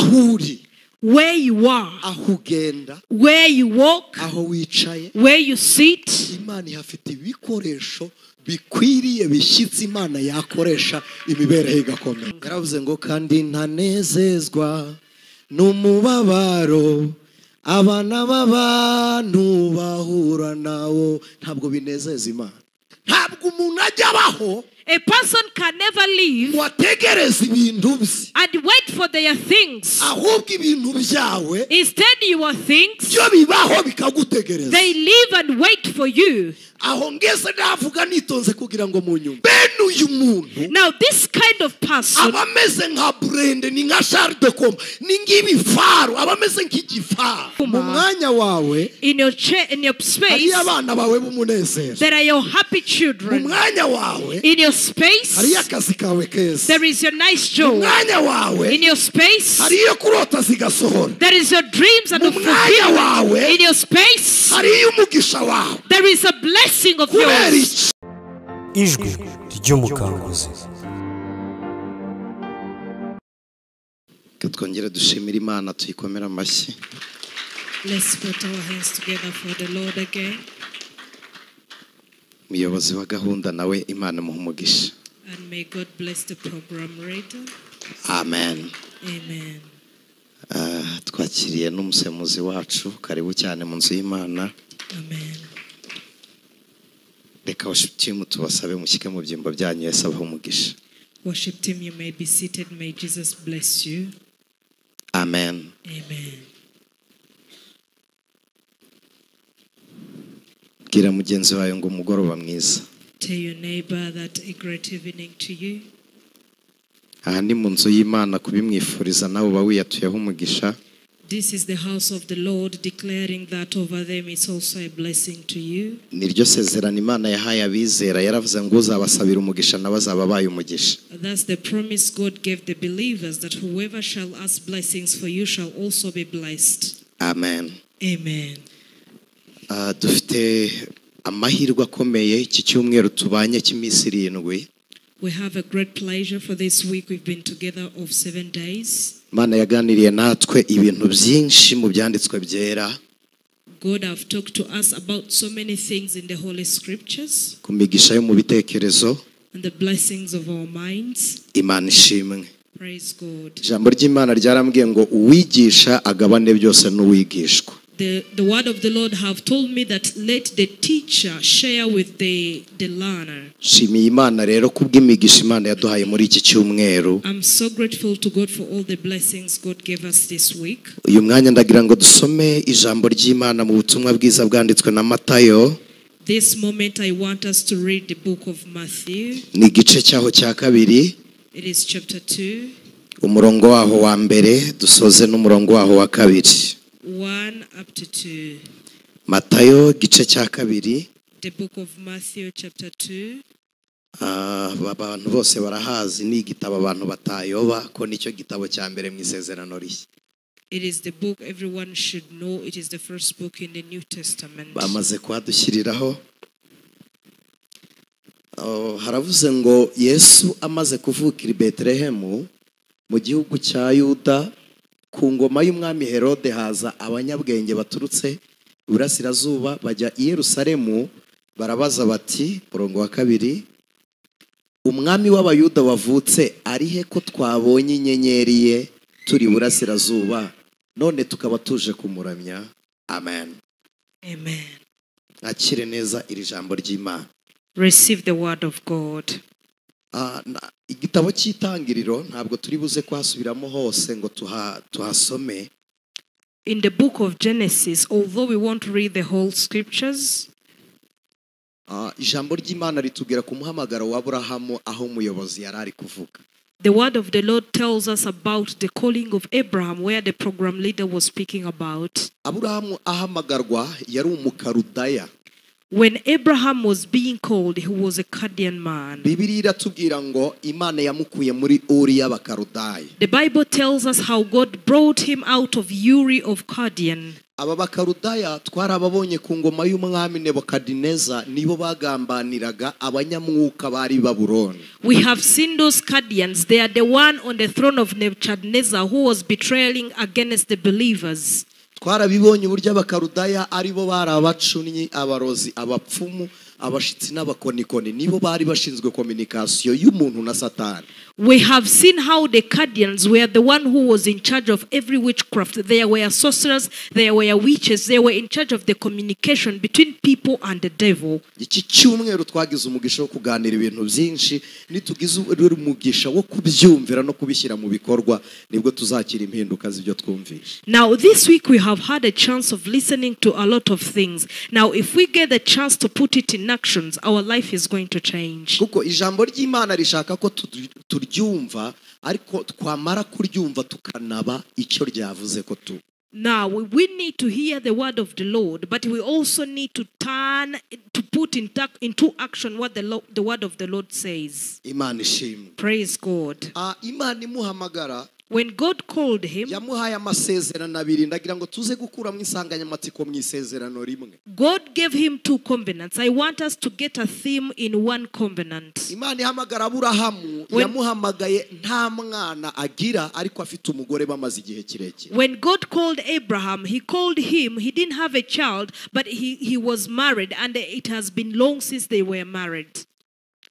aho uri, where you are, aho ugenda, where you walk, aho wicaye, where you sit. Imana ihafite ibikoresho bikwiriye bishyitsi Imana yakoresha imibereho igakomera. Yaravuze ngo kandi ntanezezwa n'umubabaro abana b'abantu bahura nawo. Ntabwo binezeza Imana. Ntabwo umuntu ajya abaho, A person can never live wategereza ibintu bye, and wait for their things. ahubwo ibintu byawe Instead, your things, byo bibaho bikagutegereza. they live and wait for you. Aho ngeze navuga nitonze kugira ngo munyumve. Bene uyu muntu Now, this kind of person, aba ameze nka Brende, ni nka Charles de Combe, ni nk'ibifaru, aba ameze nk'igifaru. Mu mwanya wawe in your space, hari abana bawe b'umunezero. there are your happy Mu children. mwanya wawe In your space, hari akazi kawe keza. there is your nice Mu joy. mwanya wawe In your space, hari iyo kurota zigasohora. there is your dreams and Mu the mwanya wawe fulfillment. In your space, hari iyo umugisha wawe. there is a blessing of Kubera yours. iki? Ijwi ry'umukanguzi. Twongere dushimira Imana tuyikomera amashyi. Let's put our hands together for the Lord again. Umuyobozi wa gahunda nawe Imana muhe umugisha. And may God bless the program reader. Amen. Amen. Twakiriye n'umusemuzi wacu, karibu cyane mu nzu y'Imana. Amen. Reka worship tubasabe mushyike mu byimbo byanyu, Yesu abahe umugisha. Worship team, you may be seated. May Jesus bless you. Amen. Amen. Bwira mugenzi wawe ngo umugoroba mwiza. Tell your neighbor that a great evening to you. Aha ni mu nzu y'Imana, kubimwifuriza nawe uba wiyatuyeho umugisha. This is the house of the Lord, declaring that over them is also a blessing to you. Niryo sezerano Imana yahaye abizera, yaravuze ngo uzabasabira umugisha nawe azaba abaye umugisha. That's the promise God gave the believers, that whoever shall ask blessings for you shall also be blessed. Amen. Amen. Dufite amahirwe akomeye iki cyumweru tubanye cy'iminsi 7. We have a great pleasure for this week. We've been together of 7 days. Imana yaganiriye natwe ibintu byinshi mu byanditswe byera. God have talked to us about so many things in the Holy Scriptures. Ku migisha yo mu bitekerezo. And the blessings of our minds. Imana ishimwe. Praise God. Ijambo ry'Imana ryarambwiye ngo uwigisha agabane byose n'uwigishwa. The word of the Lord have told me that let the teacher share with the learner. Shimiye Imana rero kubw'imigisha Imana yaduhaye muri iki cyumweru. I'm so grateful to God for all the blessings God gave us this week. Uyu mwanya ndagira ngo dusome ijambo ry'Imana mu butumwa bwiza bwanditswe na Matayo. This moment I want us to read the book of Matthew. Ni igice cyaho cya kabiri. It is chapter 2. Umurongo waho wa mbere dusoze n'umurongo waho wa kabiri. 1 up to 2. Matayo gice cya kabiri. The book of Matthew chapter 2. Abantu bose barahazi, ni igitabo abantu batayoba ko nicyo gitabo cya mbere mu isezerano rishya. It is the book everyone should know. It is the first book in the New Testament. Bamaze kwadushyiriraho. Haravuze ngo Yesu amaze kuvukira i Betelehemu mu gihugu cya Yuda, ku ngoma y'umwami Herode haza abanyabwenge baturutse iburasirazuba bajya i Yerusalemu, barabaza bati, murongo wa kabiri, umwami w'abayuda wavutse ari he ko twabonye inyenyeri ye turi iburasirazuba none tukaba tuje kumuramya? Amen. Amen. Akire neza iri jambo ry'Imana. Receive the word of God. Igitabo cy'Itangiriro ntabwo turi buze kwasubiramo hose ngo tuhasome. In the book of Genesis, although we won't read the whole scriptures, ijambo ry'Imana ritubwira ku muhamagaro wa Aburahamu aho umuyobozi yari ari kuvuga. the word of the Lord tells us about the calling of Abraham, where the program leader was speaking about. Aburahamu ahamagarwa yari umukarudaya. When Abraham was being called, he was a Chaldean man. Bibiliya iratubwira ngo Imana yamukuye muri Uri y'Abakarudayi. The Bible tells us how God brought him out of Uri of Chaldean. Aba Bakarudaya twarababonye ku ngoma y'umwami Nebukadineza nibo bagambaniraga abanyamwuka bari Babuloni. We have seen those Chaldeans. They are the one on the throne of Nebuchadnezzar who was betraying against the believers. Twarabibonye uburyo Abakarudaya aribo bari abacunnyi, abarozi, abapfumu, abashitsi n'abakonikoni nibo bari bashinzwe communication y'umuntu na Satani. We have seen how the Chaldeans were the one who was in charge of every witchcraft. There were sorcerers, there were witches, they were in charge of the communication between people and the devil. Iki cyumweru twagize umugisha wo kuganira ibintu byinshi, nitugize umugisha wo kubyumvira no kubishyira mu bikorwa nibwo tuzakira impinduka z'ibyo twumvisha. Now this week we have had a chance of listening to a lot of things. Now if we get the chance to put it in actions, our life is going to change. Kuko ijambo ry'Imana rishaka ko turyumva ariko twamara kuryumva tukanaba icyo ryavuze ko tu. Now we need to hear the word of the Lord, but we also need to turn to put into action what the word of the Lord says. Imana ishimwe. Praise God. Imana imuhamagara. When God called him, yamuhaye amasezerano abiri ndagira ngo tuze gukura mu insanganyamatsiko mu isezerano rimwe. God gave him two covenants. I want us to get a theme in one covenant. Imana ihamagara Aburahamu yamuhamagaye nta mwana agira ariko afite umugore bamaze igihe kirekire. When God called Abraham, he called him, he didn't have a child, but he was married, and it has been long since they were married.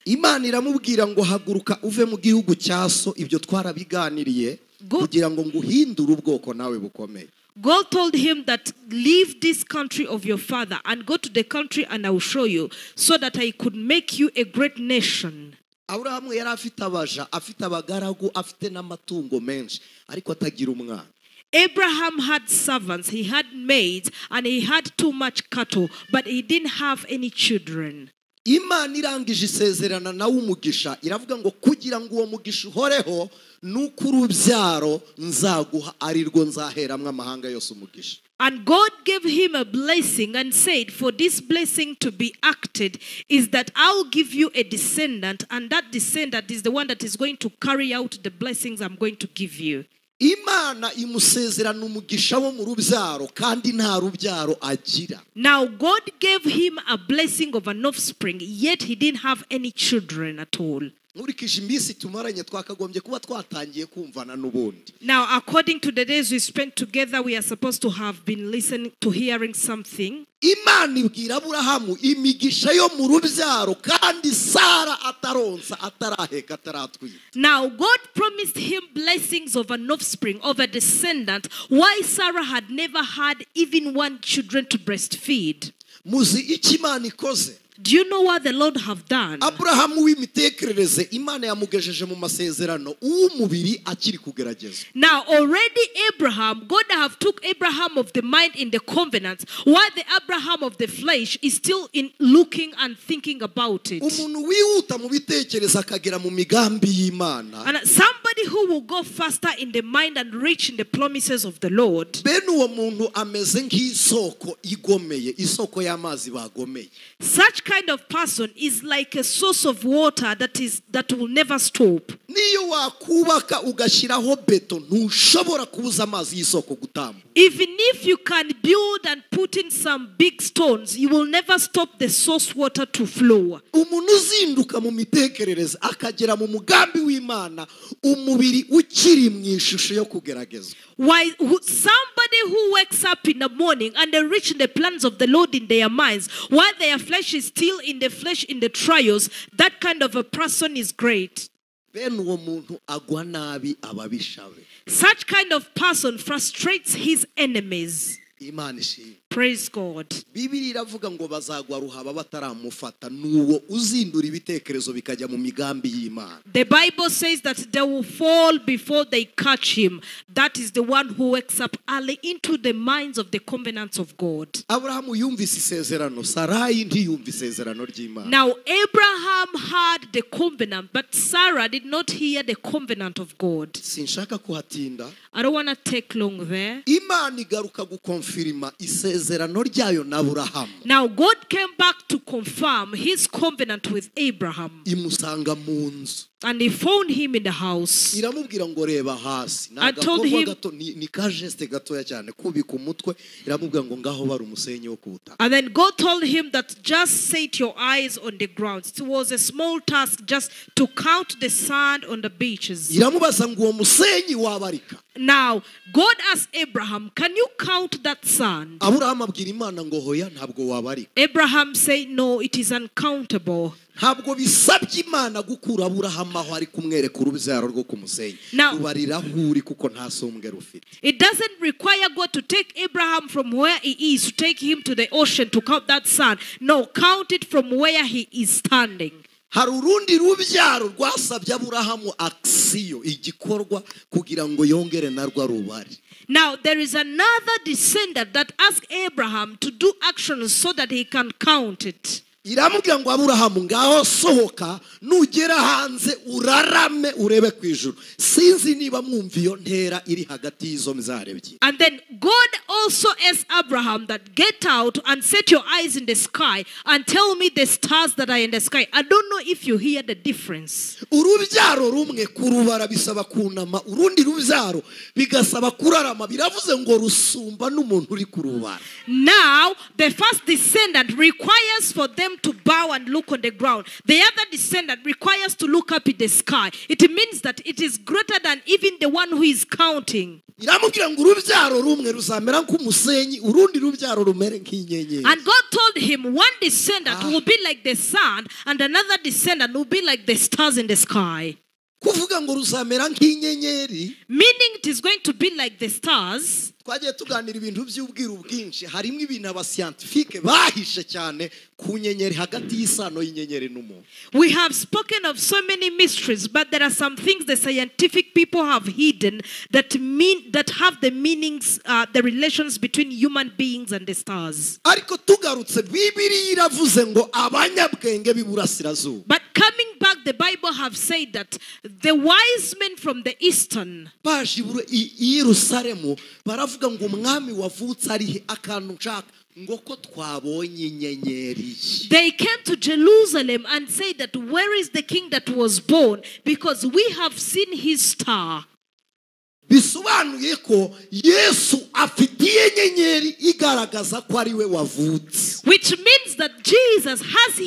Imana iramubwira ngo haguruka uve mu gihugu cyaso, ibyo twarabiganiriye kugira ngo nguhindure ubwoko nawe bukomeye. God told him that leave this country of your father and go to the country and I will show you, so that I could make you a great nation. Aburahamu yari afite abaja, afite abagaragu, afite n'amatungo menshi ariko atagira umwana. Abraham had servants, he had maids, and he had too much cattle, but he didn't have any children. Imana irangije isezerana nawe umugisha iravuga ngo kugira ngo uwo mugisha uhoreho nuko urubyaro nzaguha arirwo nzaheramwe amahanga yose umugisha. And God gave him a blessing and said, for this blessing to be acted is that I'll give you a descendant, and that descendant is the one that is going to carry out the blessings I'm going to give you. Imana imusezerana umugisha wo mu rubyaro kandi nta rubyaro agira. Now God gave him a blessing of an offspring, yet he didn't have any children at all. Nkurikije iminsi tumaranye twakagombye kuba twatangiye kumvana n'ubundi. Now according to the days we spent together, we are supposed to have been listening to hearing something. Imana ibwira Aburahamu imigisha yo mu rubyaro kandi Sara ataronsa ataraheka ataratwita. Now God promised him blessings of an offspring, of a descendant, why Sarah had never had even one children to breastfeed. Muzi icyo Imana ikoze? Do you know what the Lord have done? Aburahamu w'imitekerereze Imana yamugejeje mu masezerano uw'umubiri akiri kugerageza. Now already Abraham, God have took Abraham of the mind in the covenant, while the Abraham of the flesh is still in looking and thinking about it. Umuntu wihuta mu bitekerezo akagera mu migambi y'Imana. And somebody who will go faster in the mind and reach in the promises of the Lord. Bene uwo muntu ameze nk'isoko igomeye, isoko y'amazi bagomeye. Such kind of person is like a source of water that will never stop. Niyo wakubaka ugashyiraho beto ntushobora kubuza amazi y'isoko gutamba. Even if you can build and put in some big stones, you will never stop the source water to flow. Umuntu uzinduka mu mitekerereze akagera mu mugambi w'Imana, umubiri ukiri mu ishusho yo kugeragezwa. Why somebody who wakes up in the morning and they reach the plans of the Lord in their minds, while their flesh is still in the flesh in the trials, that kind of a person is great. Bene uwo muntu agwa nabi ababisha be. Such kind of person frustrates his enemies. Imana ishimwe. Praise God. Bibiliya iravuga ngo bazagwa ruhaba bataramufata, nuwo uzindura ibitekerezo bikajya mu migambi y'Imana. The Bible says that they will fall before they catch him. That is the one who wakes up early into the minds of the covenants of God. Aburahamu yumvise isezerano, Sarayi ntiyumva isezerano ry'Imana. Now Abraham heard the covenant, but Sarah did not hear the covenant of God. Sinshaka kuhatinda. I don't want to take long there. Imana igaruka gukonfirma isezerano isezerano ryayo na Aburahamu. Now God came back to confirm his covenant with Abraham. Imusanga mu nzu. And he found him in the house. Iramubwira ngo reba hasi. I told him, ni ka geste gatoya cyane kubika umutwe. Iramubwira ngo ngaho bari umusenyi wo kuta. And then God told him that just set your eyes on the ground. It was a small task just to count the sand on the beaches. Iramubaza ngo uwo musenyi wabarika. Now God asked Abraham, can you count that sand? Aburahamu abwira Imana ngo hoya ntabwo wabarika. Abraham said, no, it is uncountable. Ntabwo bisabye Imana gukura Aburahamu aho ari kumwereka urubyaro rwo ku musenyi. Rubarira huri kuko nta sombwe rufite. It doesn't require God to take Abraham from where he is to take him to the ocean to count that sand. No, count it from where he is standing. Hari urundi rubyaro rwasabye Aburahamu aksiyo igikorwa kugira ngo yongere narwo rubari. Now there is another descendant that asked Abraham to do actions so that he can count it. Iramubwira ngo Aburahamu ngaho sohoka nugera hanze urarame urebe kwijuru. Sinzi niba mwumva iyo ntera iri hagati y'izo mizare ebyiri. And then God also asked Abraham that get out and set your eyes in the sky and tell me the stars that are in the sky. I don't know if you hear the difference. Urubyaro rumwe kurubara bisaba kunama, urundi rubyaro bigasaba kurarama. Biravuze ngo rusumba n'umuntu uri kurubara. Now the first descendant requires for them to bow and look on the ground. The other descendant requires to look up in the sky. It means that it is greater than even the one who is counting. Iramubwira ngo urubyaro rumwe ruzamera nk'umusenyi, urundi rubyaro rumere nk'inyenyeri. And God told him one descendant will be like the sun and another descendant will be like the stars in the sky. Kuvuga ngo ruzamera nk'inyenyeri, meaning it is going to be like the stars. Twagiye tuganira ibintu by'ubwiru bwinshi, harimo ibintu abascientifique bahishe cyane ku nyenyeri hagati y'isano y'inyenyeri n'umuntu. We have spoken of so many mysteries, but there are some things the scientific people have hidden that have the meanings, the relations between human beings and the stars. Ariko tugarutse Bibiliya iravuze ngo abanyabwenge b'iburasirazuba. But coming back, the Bible have said that the wise men from the eastern baje i Yerusalemu baravuga ngo umwami wavutse ari akantu nshaka ngo ko twabonye inyenyeri. They came to Jerusalem and said that where is the king that was born, because we have seen his star. Bisobanuye ko Yesu afitiye inyenyeri igaragaza ko ari we wavutse. Which means that Jesus has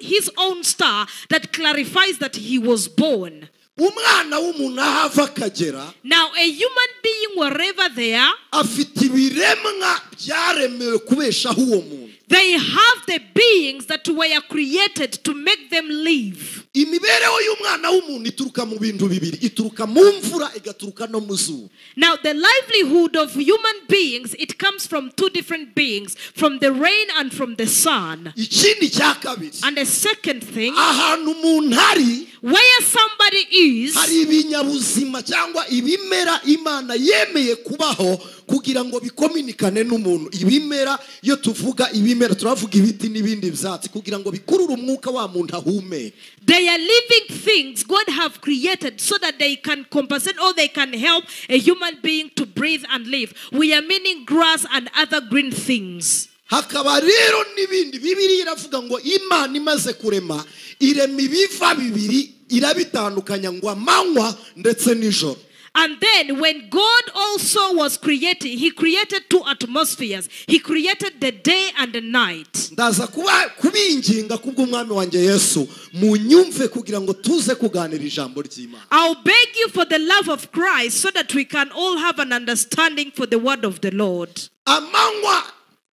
his own star that clarifies that he was born. Umwana w'umuntu ahava akagera. Now a human being wherever they are, afite ibiremwa byaremewe kubeshaho uwo muntu. They have the beings that were created to make them live. Imibereho y'umwana w'umuntu ituruka mu bintu bibiri, ituruka mu mvura igaturuka no mu zuba. Now the livelihood of human beings, it comes from two different beings, from the rain and from the sun. Ikindi cya kabiri. And the second thing, ahantu umuntu hari, where somebody is, hari ibinyabuzima cyangwa ibimera Imana yemeye kubaho kugira ngo bikominikane n'umuntu. Ibimera iyo tuvuga ibimera turavuga ibiti n'ibindi byatsi kugira ngo bikurure umwuka wa muntu ahume. They are living things God have created so that they can compensate or they can help a human being to breathe and live. We are meaning grass and other green things. Hakaba rero n'ibindi Bibiliya iravuga ngo Imana imaze kurema irema ibiva bibiri irabitandukanya ngo amanywa ndetse n'ijoro. And then when God also was creating, he created two atmospheres. He created the day and the night. Ndaza kubinginga kubw'umwami wanjye Yesu munyumve kugira ngo tuze kuganira ijambo ry'Imana. I'll beg you for the love of Christ so that we can all have an understanding for the word of the Lord. Amanywa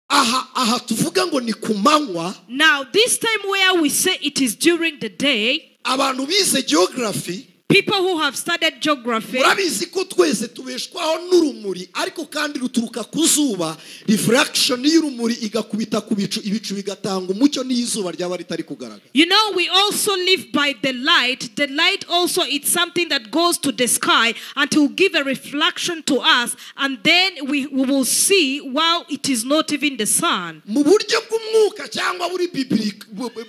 aha tuvuga ngo ni kumanywa. Now this time where we say it is during the day, abantu bize geography, people who have studied geography, murabizi ko twese tubeshwaho n'urumuri ariko kandi ruturuka ku zuba. Refraction y'urumuri igakubita ku bicu, ibicu bigatanga umucyo n'izuba ryaba ritari kugaragara. You know, we also live by the light. The light also is something that goes to the sky and will give a reflection to us, and then we will see while it is not even the sun. Mu buryo bw'umwuka cyangwa buri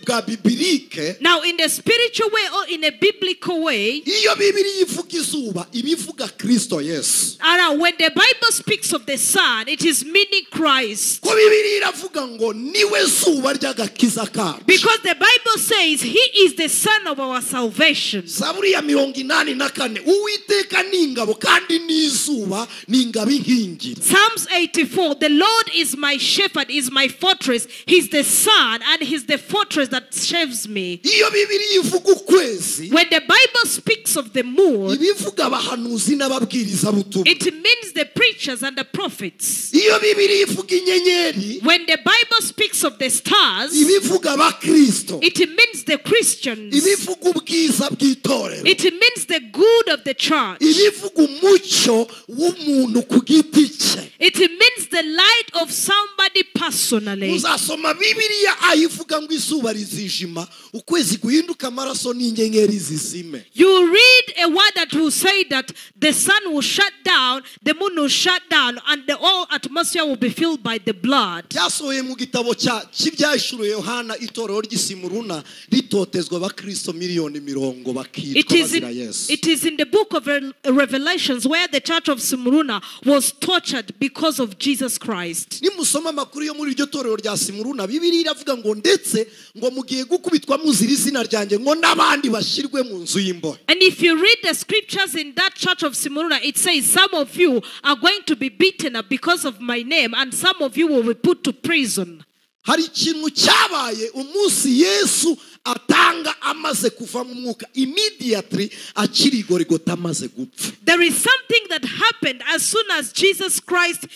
bwa biblique. Now in the spiritual way or in a biblical way, iyo Bibiliya ivuga izuba ibivuga Kristo Yesu. When the Bible speaks of the sun, it is meaning Christ. Ko Bibiliya iravuga ngo niwe zuba ry'agakiza kacu. Because the Bible says he is the son of our salvation. Zaburi ya 84 Uwiteka n'ingabo kandi n'izuba n'ingabo inkingira. Psalms 84, the Lord is my shepherd, is my fortress. He's the sun and he's the fortress that saves me. Iyo Bibiliya ivuga ukwezi, when the Bible speaks of the moon, ibivuga abahanuzi n'ababwiriza butumwa. it means the preachers and the prophets. Iyo Bibiliya ivuga inyenyeri, when the Bible speaks of the stars, ibivuga abakristo. it means the Christians. Ibivuga ubwiza bw'itorero. It means the good of the church. Ibivuga umucyo w'umuntu ku giti cye. It means the light of somebody personally. Uzasoma Bibiliya ayivuga ngo izuba rizijima, ukwezi guhinduka amaraso n'inyenyeri zizime. You read a word that will say that the sun will shut down, the moon will shut down, and the whole atmosphere will be filled by the blood. Byasohoye mu gitabo cy'ibyahishuriwe Yohana itorero ry'Isimuruna ritotezwa abakristo miliyoni mirongo bakitwa bazira Yesu. It is in the book of Revelations where the church of Smyrna was tortured because of Jesus Christ. Nimusoma amakuru yo muri iryo torero rya Simuruna, Bibiliya iravuga ngo ndetse ngo mugiye gukubitwa muzira izina ryanjye ngo n'abandi bashyirwe mu nzu y'imbohe. And if you read the scriptures in that church of Smyrna, it says some of you are going to be beaten up because of my name, and some of you will be put to prison. Hari ikintu cyabaye umunsi Yesu atanga amaze kuva mu mwuka, immediately akiri Golgotha amaze gupfa. There is something that happened as soon as Jesus Christ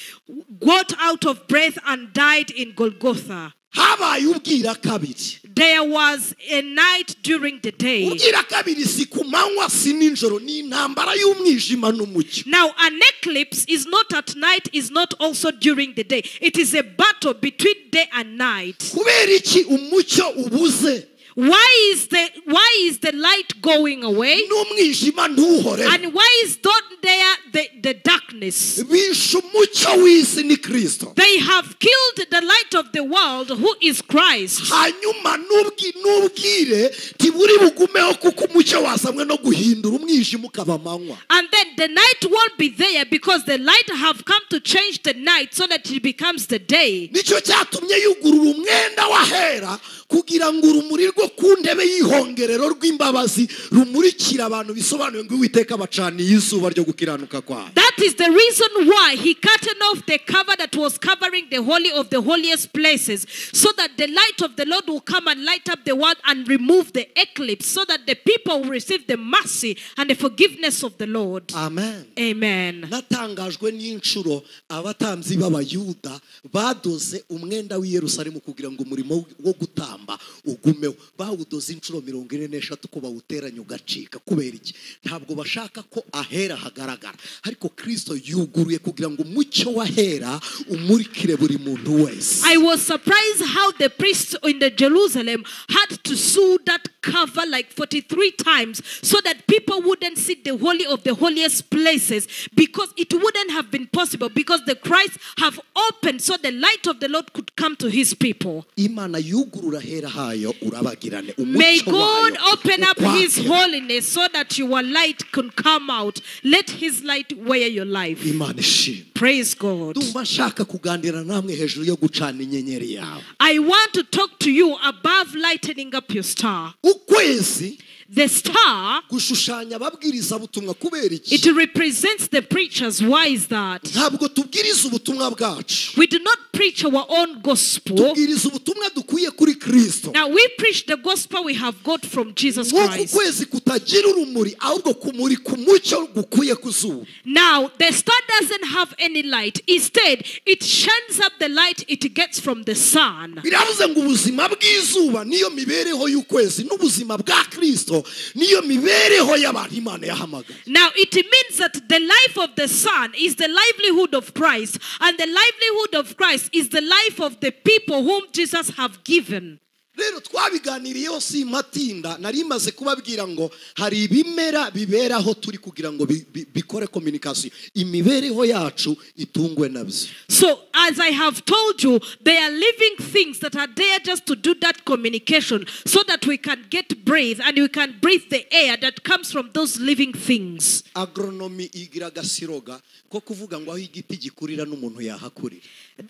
got out of breath and died in Golgotha. Habaye ubwira kabiri. There was a night during the day. Ubwira kabiri si ku manywa si ninjoro, ni intambara y'umwijima n'umucyo. Now an eclipse is not at night, is not also during the day. It is a battle between day and night. Kubera iki umucyo ubuze? Why is the light going away? N'umwijima ntuhore. And why is not there the darkness? Bishe umucyo w'isi ni Kristo. They have killed the light of the world, who is Christ. Hanyuma n'ubwire tiburi bugumeho kuko umucyo wasamwe no guhindura umwijima ukaba amanywa. And then the night won't be there because the light have come to change the night so that it becomes the day. Nicyo cyatumye yugurura umwenda wahera kugira ngo urumuri rwo ku ntebe y'ihongerero rw'imbabazi rumurikira abantu, bisobanuye ngo Uwiteka bacaniye izuba ryo gukiranuka kwayo. That is the reason why he cut off the cover that was covering the holy of the holiest places, so that the light of the Lord will come and light up the world and remove the eclipse, so that the people will receive the mercy and the forgiveness of the Lord. Amen. Amen. Natangajwe n'inshuro abatambyi b'Abayuda badoze umwenda w'i Yerusalemu kugira ngo umurimo wo gutamba ugumeho. Bawudoze inshuro 43 ko bawuteranya ugacika. Kubera iki? Ntabwo bashaka ko ahera hagaragara, ariko Kristo yuguruye kugira ngo umucyo wahera umurikire buri muntu wese. I was surprised how the priests in the Jerusalem had to sew that cover like 43 times so that people wouldn't see the holy of the holiest places, because it wouldn't have been possible, because the Christ have opened so the light of the Lord could come to his people. Imana yugurura hera hayo urabagirane. May God open up his holiness so that your light can come out. Let his light wear your life. Imana ishimwe. Praise God. Ndumva nshaka kuganira namwe hejuru yo gucana inyenyeri yawe. I want to talk to you above lightening up your star. Ukwezi, the star, gushushanya ababwiriza butumwa kubera iki? it represents the preachers. Why is that? Ntabwo tubwiriza ubutumwa bwacu. We do not preach our own gospel. Tubwiriza ubutumwa dukuye kuri Kristo. Now we preach the gospel we have got from Jesus Christ. Ukwezi kutagira urumuri ahubwo kumuri kumucyo gukuye kuzuba. Now the star doesn't have any light. Instead, it shines up the light it gets from the sun. Biravuze ngo ubuzima bw'izuba niyo mibereho y'ukwezi, n'ubuzima bwa Kristo niyo mibereho y'abantu Imana yahamagaye. Now it means that the life of the sun is the livelihood of Christ, and the livelihood of Christ is the life of the people whom Jesus have given. rero twabiganiriyeho si matinda nari maze kubabwira ngo hari ibimera biberaho turi kugira ngo bikore communication imibereho yacu itungwe nabyo. So as I have told you, there are living things that are there just to do that communication so that we can get breathe and we can breathe the air that comes from those living things. Agronomy igira gasiroga ko kuvuga ngo aho igiti gikurira n'umuntu yahakurira.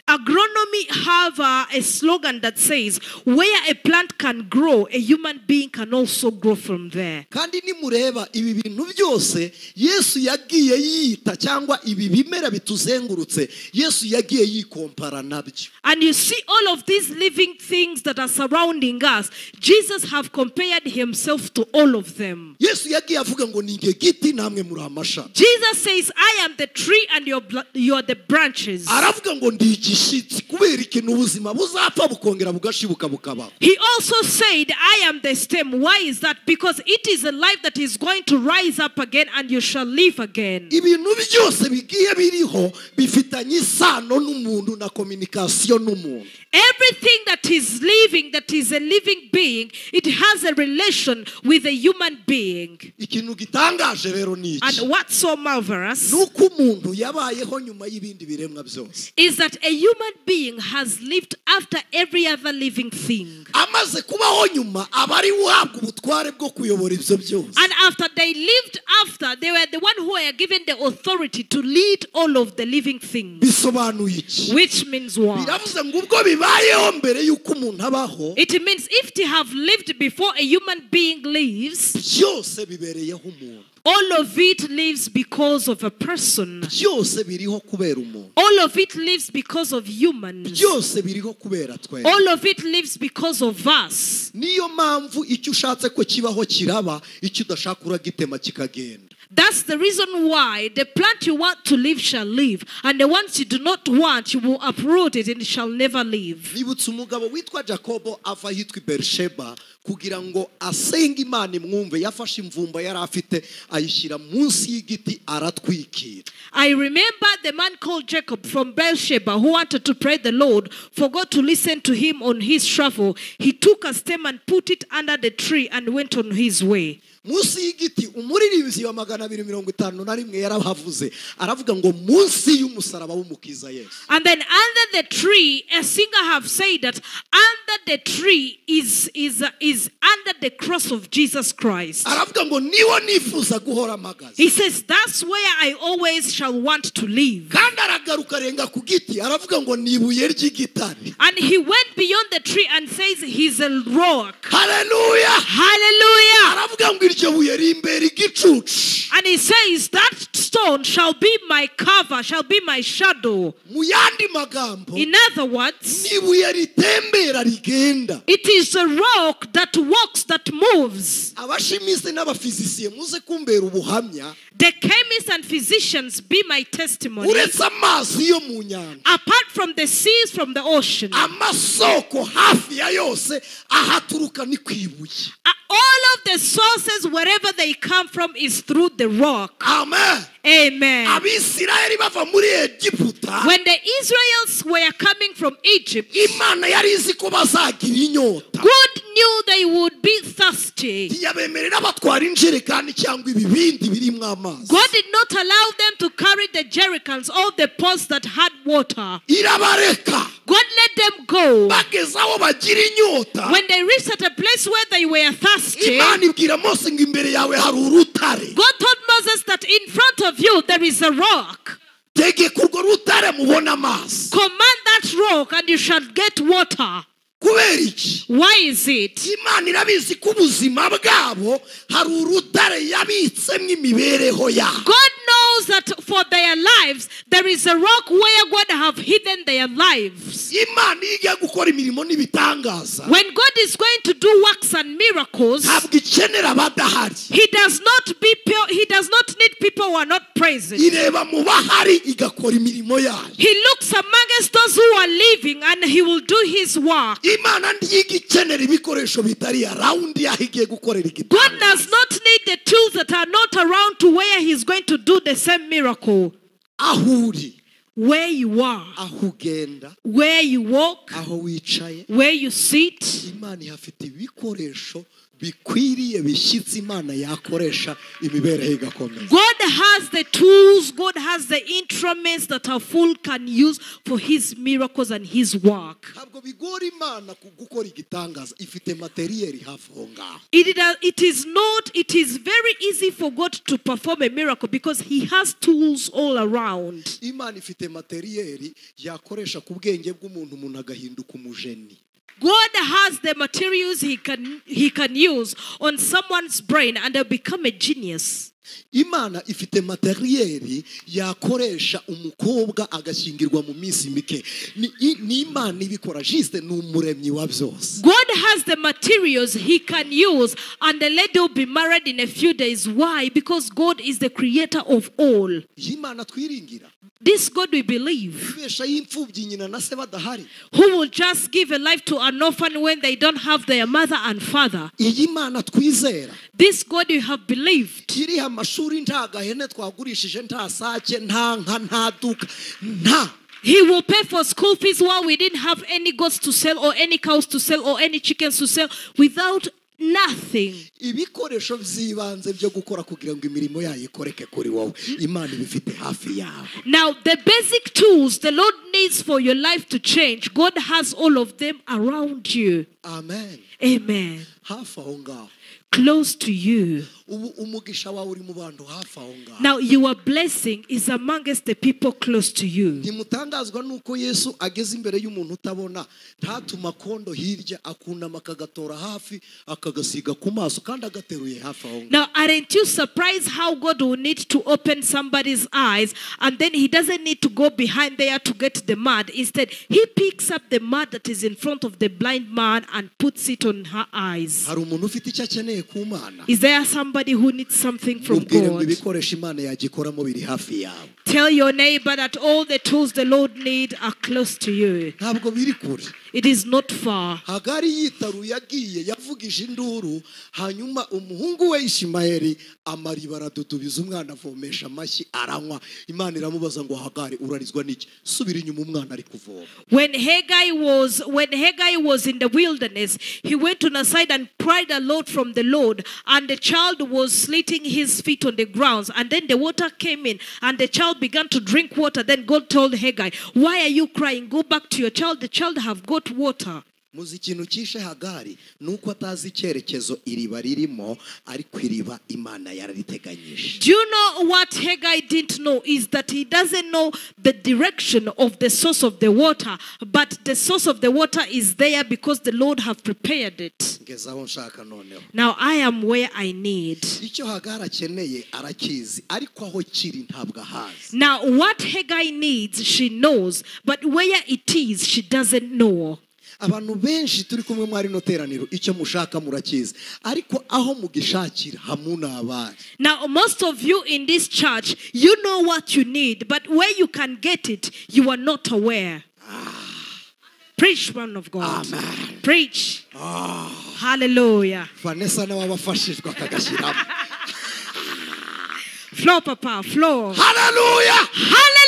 Agronomy have a slogan that says, where a plant can grow, a human being can also grow from there. Kandi nimureba ibi bintu byose Yesu yagiye yita cyangwa ibi bimera bituzengurutse Yesu yagiye yikompara nabyo. And you see all of these living things that are surrounding us, Jesus have compared himself to all of them. Yesu yagiye avuga ngo ninge giti namwe muri amashami. Jesus says, I am the tree and you are the branches. Aravuga ngo ndi igishitsi kubera ikintu ubuzima buzapfa bukongera bugashibuka bukabaho. He also said, I am the stem. Why is that? Because it is a life that is going to rise up again and you shall live again. Ibintu byose bigiye biriho bifitanye isano n'umuntu na communication n'umuntu. Everything that is living, that is a living being, it has a relation with a human being. Ikintu gitangaje rero ni iki? And what's so marvelous nuko umuntu yabayeho nyuma y'ibindi biremwa byose. is that a human being has lived after every other living thing. Amaze kubaho nyuma abari uhabwa ubutware bwo kuyobora ibyo byose. And after they lived after, they were the one who were given the authority to lead all of the living things. Bisobanuye iki? Which means what? Biravuze ngo ubwo bibayeho mbere y'uko umuntu abaho. It means if they have lived before a human being lives, byose bibereyeho umuntu. all of it lives because of a person. Byose biriho kubera umuntu. All of it lives because of humans. Byose biriho kubera twe. All of it lives because of us. Niyo mpamvu icyo ushatse ko kibaho kiraba, icyo udashaka uragitema kikagenda. That's the reason why the plant you want to live shall live, and the ones you do not want, you will uproot it and it shall never live. Nibutse umugabo witwa Jacobo ava hitwa Bersheba kugira ngo asenge Imana imwumve yafashe imvumba yari afite ayishyira munsi y'igiti aratwikira. I remember the man called Jacob from Beersheba who wanted to pray the Lord for God to listen to him on his travel. He took a stem and put it under the tree and went on his way. Munsi y'igiti umuririmbyi wa 251 yarahavuze aravuga ngo munsi y'umusaraba w'umukiza Yesu. And then under the tree, a singer have said that under the tree is under the cross of Jesus Christ. Aravuga ngo niwo nifuza guhora mpagaze. He says that's where I always shall want to live. Kandi aragaruka arenga ku giti aravuga ngo nibuye ry'igitare. And he went beyond the tree and says he's a rock. Hallelujah. Hallelujah. Aravuga ngo iryo buye rimbera igicucu. And he says that stone shall be my cover, shall be my shadow. Mu yandi magambo, in other words, nibuye ritembera rigenda. it is a rock that walks, that moves. Abashimiste n'abafizisiye muze kumbera ubuhamya. The chemists and physicians be my testimony. Uretse amazi yo mu nyanja. Apart from the seas, from the ocean. Amasoko hafi ya yose ahaturuka ni kwibuye. All of the sources, wherever they come from, is through the rock. Amen. Amen. Abisirayeli bava muri Egiputa. When the Israelites were coming from Egypt, Imana yari izi ko bazagira inyota. God knew they would be thirsty. Yabemerera batwara injerekani cyangwa ibibindi birimo amazi. God did not allow them to carry the jerrycans or the pots that had water. Irabareka. God let them go. Bageze aho bagira inyota. When they reached at a place where they were thirsty, Imana ibwira Mose ngo imbere yawe hari urutare. God told Moses that in front of you there is a rock. Tegeka urwo rutare mubona amazi. Command that rock and you shall get water. Kubera iki? Why is it? Imana irabizi ko ubuzima bwabo hari urutare yabitsemo imibereho yabo. God knows that for their lives there is a rock where God have hidden their lives. Imana igiye gukora imirimo n'ibitangaza. When God is going to do works and miracles, ntabwo ikenera abadahari. He does not need people who are not present. Ireba mu bahari igakora imirimo yayo. He looks amongst those who are living and He will do His work. Imana ntiyigikenera ibikoresho bitari around yaho igiye gukorera igitangaza. God does not need the tools that are not around to where He's going to do the same miracle. Ahuri where you are, aho ugenda, where you walk, aho wicaye, where you sit. Imana ihafite ibikoresho bikwiriye bishyitsi Imana yakoresha imibereho igakomeza. God has the tools, God has the instruments that a fool can use for his miracles and his work. Ntabwo bigora Imana gukora igitangaza, ifite materiyeri hafi aho ngaho. It is very easy for God to perform a miracle because he has tools all around. Imana ifite materiyeri yakoresha ku bwenge bw'umuntu umuntu agahinduka umujeni. God has the materials he can use on someone's brain and they'll become a genius. Imana ifite materiyeri yakoresha umukobwa agashyingirwa mu minsi mike. Ni Imana ibikora, juste ni umuremyi wa byose. God has the materials he can use and the lady will be married in a few days. Why? Because God is the creator of all. Imana twiringira. This God we believe. Who will just give a life to an orphan when they don't have their mother and father. This God you have believed. He will pay for school fees while we didn't have any goats to sell or any cows to sell or any chickens to sell without nothing. Ibikoresho vyibanze byo gukora kugira ngo imirimo yayo ikoreke kuri wowe Imana ibifite hafi yawe. Now the basic tools the Lord needs for your life to change, God has all of them around you. Amen. Amen. Hafi aho ngaho. Close to you. Now your blessing is amongst the people close to you. Now aren't you surprised how God will need to open somebody's eyes and then he doesn't need to go behind there to get the mud. Instead, he picks up the mud that is in front of the blind man and puts it on her eyes. Is there somebody who needs something from God? Tell your neighbor that all the tools the Lord needs are close to you. It is not far. When Haggai was in the wilderness, he went on a side and cried a lot from the Lord, and the child was slitting his feet on the grounds, and then the water came in and the child began to drink water. Then God told Haggai, why are you crying? Go back to your child. The child have got water. Do you know what Haggai didn't know is that he doesn't know the direction of the source of the water, but the source of the water is there because the Lord have prepared it. Now I am where I need. Now what Haggai needs, she knows, but where it is, she doesn't know. Abantu benshi turi kumwe mwari no teraniro icyo mushaka murakiza ariko aho mugishakira hamuna abari. Now most of you in this church, you know what you need, but where you can get it, you are not aware. Preach, man of God. Amen. Preach. Hallelujah. Vanessa na wabafashishwa kagashiramo. Flow, Papa, flow. Hallelujah. Hallelujah.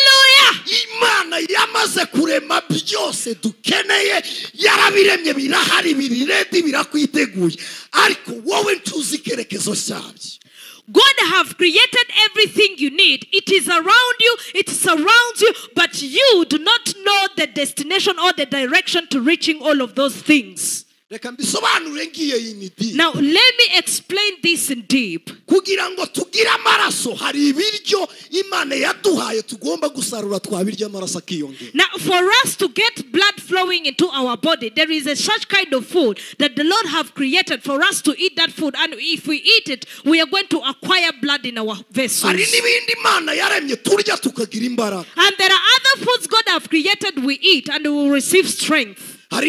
Imana yamaze kurema byose dukeneye yarabiremye birahari biriredi birakwiteguye ariko wowe ntuzi icyerekezo cyabyo. God have created everything you need. It is around you, it surrounds you, but you do not know the destination or the direction to reaching all of those things. Now let me explain this in deep. Now for us to get blood flowing into our body, there is a such kind of food that the Lord have created for us to eat that food, and if we eat it, we are going to acquire blood in our vessels. And there are other foods God have created we eat and we will receive strength. And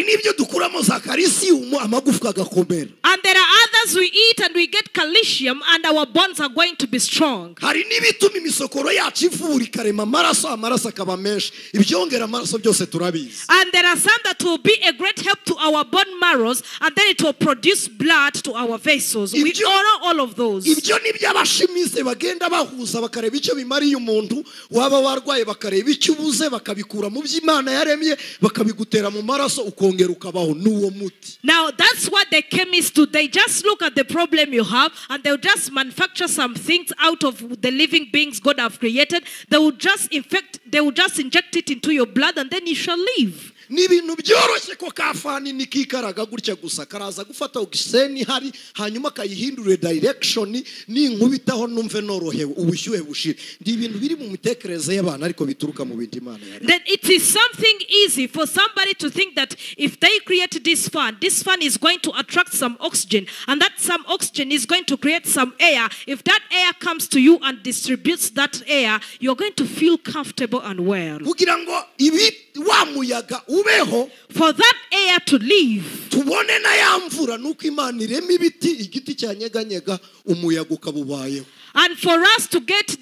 there are other as we eat and we get calcium, and our bones are going to be strong. hari n'ibituma imisokoro yacu ivura ikarema amaraso akaba menshi ibyongera amaraso byose turabizi. And there are some that will be a great help to our bone marrows, and then it will produce blood to our vessels. We honor all of those. ibyo nibyo abashimize bagenda bahuza bakareba icyo bimariye umuntu waba warwaye bakareba icyo ubuze bakabikura mu by'Imana yaremye bakabigutera mu maraso ukongera ukabaho n'uwo muti. Now that's what the chemists do. They just look at the problem you have and they'll just manufacture some things out of the living beings God have created. They will just inject it into your blood, and then you shall live. Ni ibintu byoroshye ko kafani nikikaraga gutya gusa karaza gufata oxygen hari hanyuma kayihindure direction ninkubitaho numve norohewe ubushyuhe bushire. Ndi ibintu biri mu mitekerereze y'abantu ariko bituruka mu bindi Imana yari. Then it is something easy for somebody to think that if they create this fan is going to attract some oxygen, and that some oxygen is going to create some air. If that air comes to you and distributes that air, you're going to feel comfortable and well. Kugira ngo ibi wa muyaga ubeho, for that air to live, tubone na yamvura nuko Imana irema ibiti igiti cyanyeganyega umuyaga ukabubayeho. And for us to get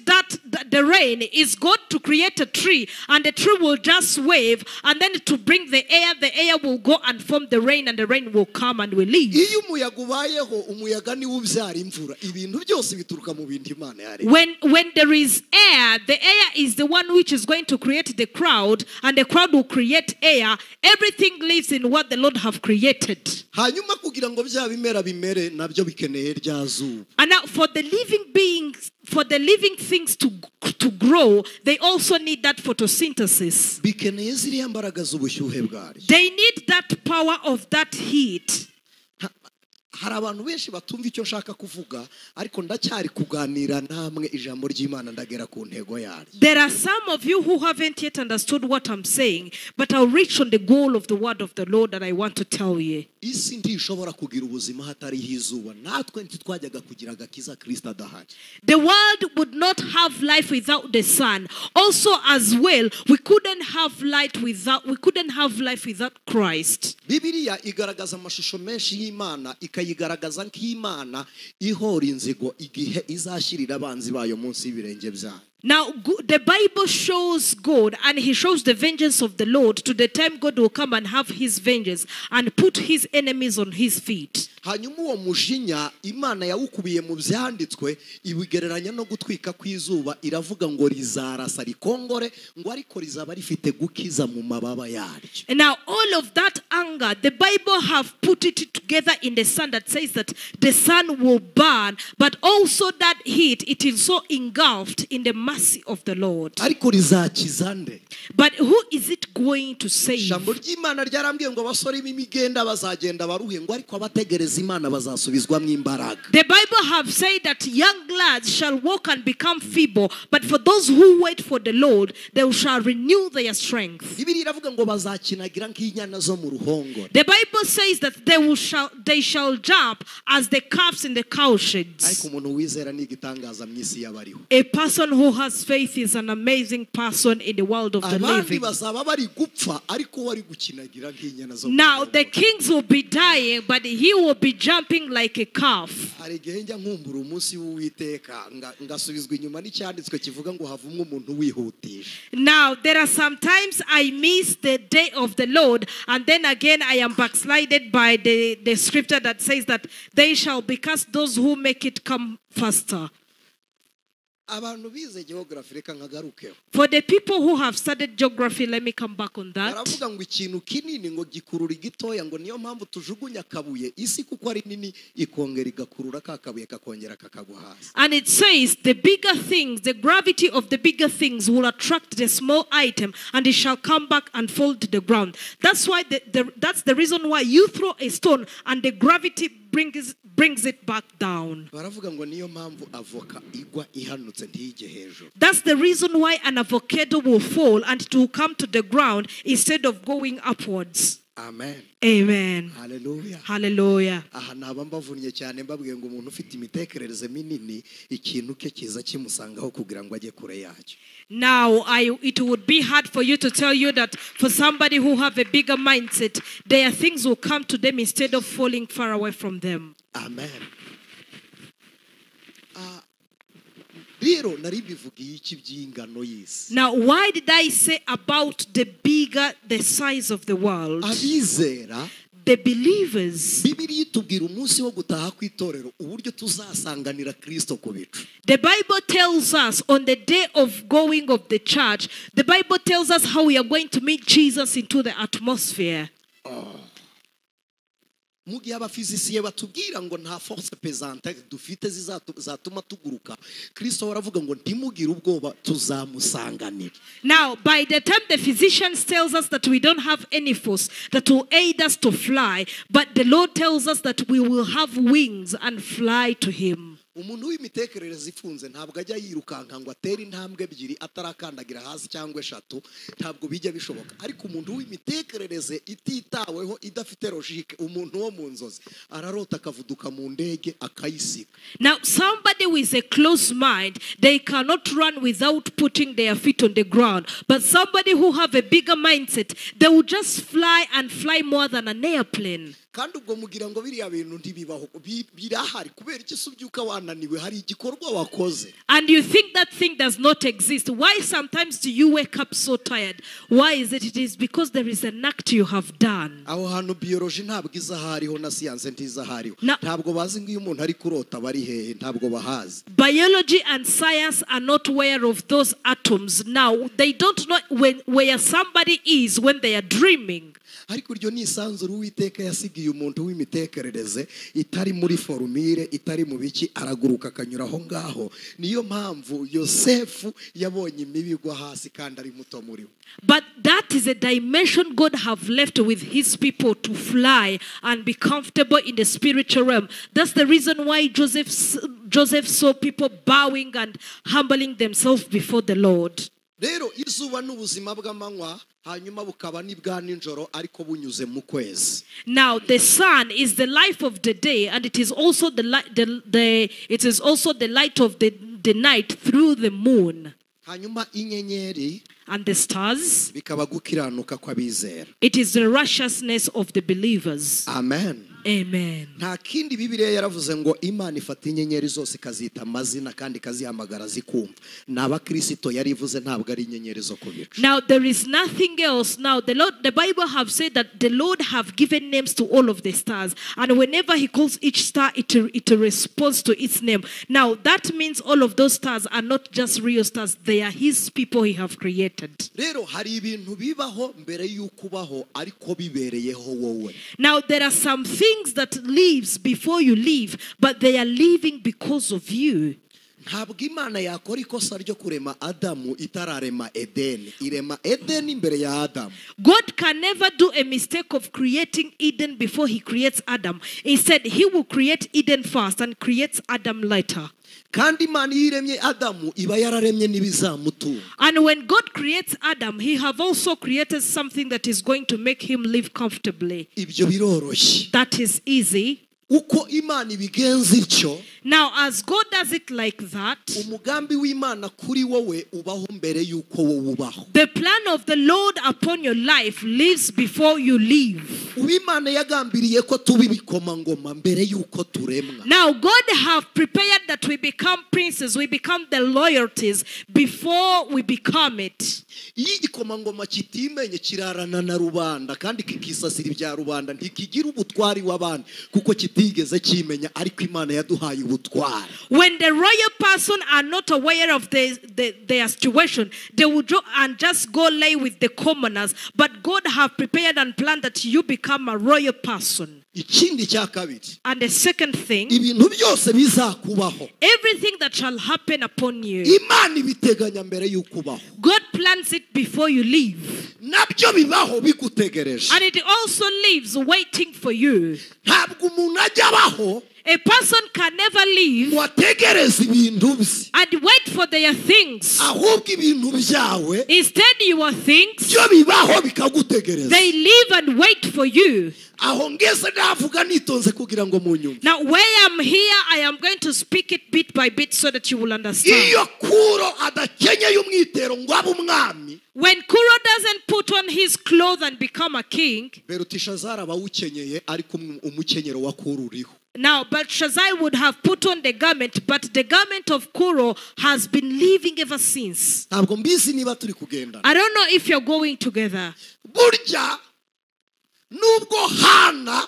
the rain is God to create a tree, and the tree will just wave, and then to bring the air will go and form the rain, and the rain will come and will leave. Iyo umuyaga ubayeho umuyaga ni ubyara imvura ibintu byose bituruka mu bindi Imana yari. When there is air, the air is the one which is going to create the crowd, and the crowd will create air. Everything lives in what the Lord have created. Hanyuma kugira ngo bya bimera bimere nabyo bikeneye rya zuba. And now for the living things to grow, they also need that photosynthesis. Bikeneye ziriya mbaraga z'ubushyuhe bwari. They need that power of that heat. Hari abantu benshi batumva icyo nshaka kuvuga ariko ndacyari kuganira namwe ijambo ry'Imana ndagera ku ntego yari. There are some of you who haven't yet understood what I'm saying, but I'll reach on the goal of the word of the Lord that I want to tell you. Isi ntishobora kugira ubuzima hatariho izuba, natwe ntitwajyaga kugira agakiza Kristo adahari. The world would not have life without the sun. Also as well, we couldn't have life without Christ. Bibiliya igaragaza amashusho menshi y'Imana ikayigaragaza nk'Imana ihora inzigo igihe izashyirira abanzi bayo munsi y'ibirenge byayo. Now, the Bible shows God, and he shows the vengeance of the Lord to the time God will come and have his vengeance and put his enemies on his feet. Hanyuma uwo mushinya Imana yawukubiye mu byanditswe ibigereranya no gutwika kw'izuba iravuga ngo rizarasa rikongore ngo ariko rizaba rifite gukiza mu mababa yaryo. And now all of that anger, the Bible have put it together in the sun that says that the sun will burn, but also that heat, it is so engulfed in the mercy of the Lord. Ariko rizakiza nde? But who is it going to save? Ijambo ry'Imana ryarambwiye ngo abasore b'imigenda bazagenda baruhe ngo ariko abategereza Imana bazasubizwamo imbaraga. The Bible have said that young lads shall walk and become feeble, but for those who wait for the Lord, they shall renew their strength. Bibiliya iravuga ngo bazakinagira nk'inyana zo mu ruhongore. The Bible says that they shall jump as the calves in the cowsheds. Ariko umuntu wizera ni igitangaza mu isi y'abariho. A person who has faith is an amazing person in the world of the living. Bazaba bari gupfa ariko wari gukinagira nk'inyana zo. Now the kings will be dying, but he will be jumping like a calf. Hari igihe njya nkumbura umunsi w'Uwiteka ngasubizwa inyuma n'icyanditswe kivuga ngo havumwe umuntu wihutisha. Now there are sometimes I miss the day of the Lord, and then again I am backslided by the scripture that says that they shall be cast those who make it come faster. Abantu bize geography reka nkagarukeho. For the people who have studied geography, let me come back on that. Baravuga ngo ikintu kinini ngo gikurura igitoya ngo niyo mpamvu tujugunya kabuye isi kuko ari nini ikongera igakurura kakabuye kakongera kakagwa hasi. And it says the bigger things, the gravity of the bigger things will attract the small item, and it shall come back and fall to the ground. That's why that's the reason why you throw a stone and the gravity brings it back down. Baravuga ngo niyo mpamvu avoka igwa ihanutse ntije hejuru. That's the reason why an avocado will fall and it will come to the ground instead of going upwards. Amen. Amen. Hallelujah. Hallelujah. Aha naba mbavunnye cyane mbabwiye ngo umuntu ufite imitekerereze minini ikintu ke kiza kimusangaho kugira ngo ajye kure yacyo. Now, it would be hard for you to tell you that for somebody who have a bigger mindset, their things will come to them instead of falling far away from them. Amen. Rero nari bivugiye iki by'ingano y'isi. Now, why did I say about the bigger the size of the world? Abizera, the believers. Bibiliya itubwira umunsi wo gutaha kw'itorero uburyo tuzasanganira Kristo ku bicu. The Bible tells us on the day of going of the church, the Bible tells us how we are going to meet Jesus into the atmosphere. Mu gihe abafizisiye batubwira ngo nta force pesante dufite zizatuma tuguruka, Kristo aravuga ngo ntimugire ubwoba tuzamusanganira. Now, by the time the physicians tells us that we don't have any force that will aid us to fly, but the Lord tells us that we will have wings and fly to him. Umuntu w'imitekerereze ifunze ntabwo ajya yirukanka ngo atere intambwe ebyiri atarakandagira hasi cyangwa eshatu, ntabwo bijya bishoboka. Ariko umuntu w'imitekerereze ititaweho idafite logique, umuntu wo mu nzozi ararota akavuduka mu ndege akayisiga. Now, somebody with a closed mind, they cannot run without putting their feet on the ground. But somebody who have a bigger mindset, they will just fly and fly more than an airplane. Kandi ubwo mugira ngo biriya bintu ntibibaho, birahari kubera iki subyuka wananiwe, hari igikorwa wakoze. And you think that thing does not exist. Why sometimes do you wake up so tired? Why is it? It is because there is an act you have done. Aho hantu biology ntabwo izahariho na science ntizahariho. Ntabwo bazi ngo iyo umuntu ari kurota bari hehe, ntabwo bahazi. Biology and science are not aware of those atoms. Now, they don't know where somebody is when they are dreaming. Ariko iryo ni isanzuru Uwiteka yasigiye umuntu w'imitekerereze itari muri formule, itari mu biki, araguruka akanyura aho ngaho. Niyo mpamvu Yosefu yabonye imibigwa hasi kandi ari muto muri we. But that is a dimension God have left with his people to fly and be comfortable in the spiritual realm. That's the reason why Joseph saw people bowing and humbling themselves before the Lord. Rero izuba n'ubuzima bw'amanywa hanyuma bukaba n'ibwa nijoro ariko bunyuze mu kwezi. Now the sun is the life of the day, and it is also the light it is also the light of the night through the moon. Hanyuma inyenyeri, and the stars, bikaba gukiranuka kw'abizera. It is the righteousness of the believers. Amen. Amen. Nta kindi Bibiliya yaravuze ngo Imana ifata inyenyeri zose ikazita amazina kandi ikazihamagara zikumva. N'abakristo yarivuze ntabwo ari inyenyeri zo ku bicu. Now there is nothing else. Now the Bible have said that the Lord have given names to all of the stars, and whenever he calls each star, it responds to its name. Now that means all of those stars are not just real stars, they are his people he have created. Rero hari ibintu bibaho mbere y'uko ubaho ariko bibereyeho wowe. Now there are some things that lives before you leave, but they are living because of you. Ntabwo Imana yakora ikosa ryo kurema Adamu itararema Edeni. Irema Edeni mbere ya Adamu. God can never do a mistake of creating Eden before he creates Adam. Instead, he will create Eden first and creates Adam later. Kandi Imana yiremye Adamu iba yararemye n'ibizamutunga. And when God creates Adam, he have also created something that is going to make him live comfortably. Ibyo biroroshye. That is easy. Uko Imana ibigenza ityo. Now, as God does it like that, umugambi w'Imana kuri wowe ubaho mbere y'uko wowe ubaho. The plan of the Lord upon your life lives before you live. Imana yagambiriye ko tuba ibikomangoma mbere y'uko turemwa. Now, God have prepared that we become princes, we become the loyalties before we become it. Iyo igikomangoma kitimenye kirarana na rubanda kandi kikisasira ibya rubanda ntikigira ubutwari w'abandi kuko kitigeze kimenya, ariko Imana yaduhaye ubutwari. When the royal person are not aware of their situation, they will go and just go lay with the commoners. But God have prepared and planned that you become a royal person. Ikindi cya kabiri. And the second thing, ibintu byose bizakubaho. Everything that shall happen upon you, Imana ibiteganya mbere y'uko ubaho. God plans it before you leave. Nabyo bibaho bigutegereje. And it also lives waiting for you. Ntabwo umuntu ajya abaho. A person can never leave and wait for their things. Instead, your things, they live and wait for you. aho ngeze ndavuga nitonze kugira ngo munyumve. Now where I'm here, I am going to speak it bit by bit so that you will understand. Iyo Kuro adakenyeye umwitero ngo abe umwami, when Kuro doesn't put on his clothes and become a king, Beluteshazari aba awukenyeye ariko umukenyero wa Kuro uriho. now Belshazzar would have put on the garment, but the garment of Kuro has been living ever since. Ntabwo mbizi niba turi kugenda. I don't know if you're going together. Burya nubwo Hana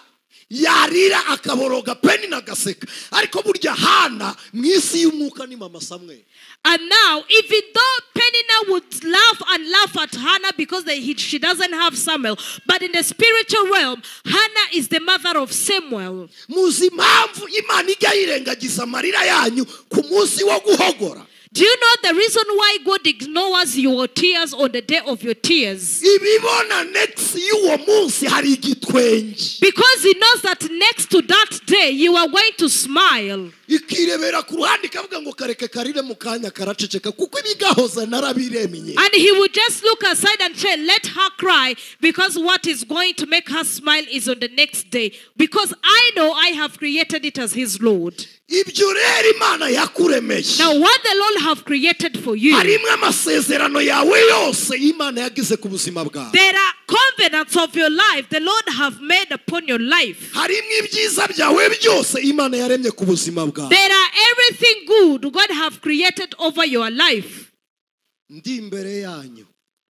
yarira akaboroga Peni nagaseka, ariko burya Hana mwisi y'umwuka ni mama Samuel. And now, even though Penina would laugh at Hannah because she doesn't have Samuel, but in the spiritual realm, Hannah is the mother of Samuel. Muzi impamvu Imana ijya yirengagiza amarira yanyu ku munsi wo guhogora? Do you know the reason why God ignores your tears on the day of your tears? Ibibona next y'uwo munsi hari igitwenge. Because He knows that next to that day you are going to smile. Ikirebera ku ruhande ikavuga ngo kareke karire mu kanya karaceceka kuko ibigahoza narabiremye. And He would just look aside and say, let her cry, because what is going to make her smile is on the next day. Because I know I have created it as His Lord. Ibyo rero Imana yakuremeye. Now what the Lord have created for you, Harimwe amasezerano yawe yose Imana yagize ku buzima bwawe. there are covenants of your life the Lord have made upon your life. Harimwe ibyiza byawe byose Imana yaremye ku buzima bwawe. There are everything good God have created over your life. Ndi imbere yanyu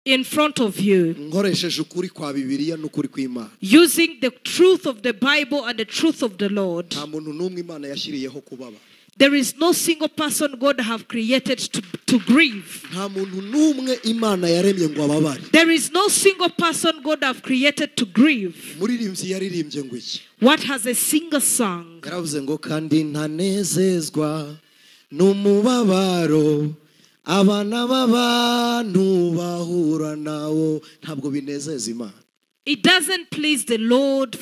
In front of you, nkoresheje ukuri kwa Bibiliya n'ukuri kw'Imana. using the truth of the Bible and the truth of the Lord. Nta muntu n'umwe Imana yashyiriyeho kubaba. There is no single person God have created to grieve. Nta muntu n'umwe Imana yaremye ngo ababare. There is no single person God have created to grieve. Muririmbyi yaririmbye ngo iki? What has a singer sung? Yaravuze ngo kandi ntanezezwa n'umubabaro abana b'abantu bahura nawo, ntabwo binezeza Imana. It doesn't please the Lord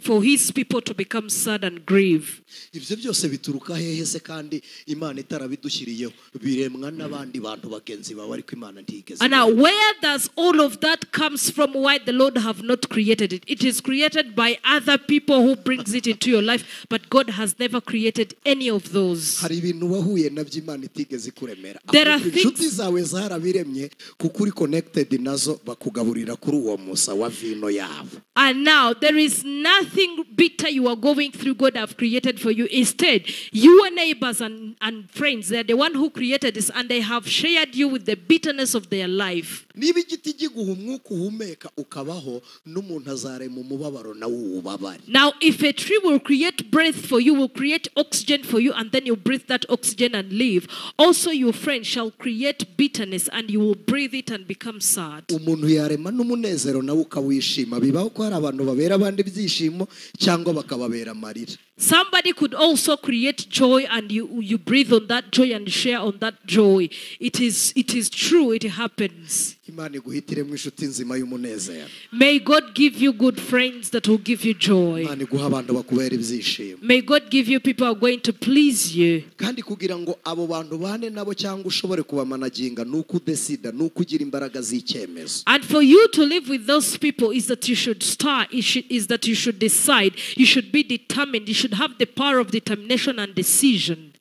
for His people to become sad and grieve. Ibyo byose bituruka hehe se kandi Imana itarabidushyiriyeho? Biremwa n'abandi bantu bagenzi bawe ariko Imana ntigeze. And now where does all of that comes from? Why the Lord have not created it? It is created by other people who brings it into your life, but God has never created any of those. Hari ibintu wahuye nabyo Imana itigeze kuremera. There are inshuti things. zawe zarabiremye kuko uri connected nazo bakugaburira kuri uwo musa wa vino yabo. And now there is nothing bitter you are going through God have created for you. Instead, your neighbors and friends, they are the one who created this, and they have shared you with the bitterness of their life. Niba igiti giguha umwuka uhumeka ukabaho, n'umuntu azarema umubabaro nawe ubabare. Now, if a tree will create breath for you, will create oxygen for you, and then you breathe that oxygen and live, also your friend shall create bitterness, and you will breathe it and become sad. Umuntu yarema n'umunezero nawe ukawishima. Bibaho ko hari abantu babera abandi ibyishimo cyangwa bakababera amarira. Somebody could also create joy, and you breathe on that joy and share on that joy. It is true, it happens. Imana iguhitiremo inshuti nzima y'umunezero. May God give you good friends that will give you joy. Imana iguha abantu bakubera ibyishimo. May God give you people who are going to please you. Kandi kugira ngo abo bantu bane nabo cyangwa ushobore kubamanaginga nuko udesida nuko ugira imbaraga z'icyemezo. And for you to live with those people is that you should that you should decide, you should be determined, you should have the power of determination and decision.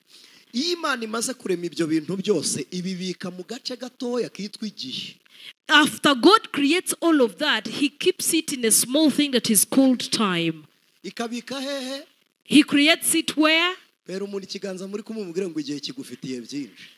Iyo Imana imaze kurema ibyo bintu byose ibibika mu gace gatoya kitwa igihe. After God creates all of that, He keeps it in a small thing that is called time. Ikabika hehe? He creates it where? Pero umuntu ikiganza muri kumubwira ngo igihe kigufitiye byinshi.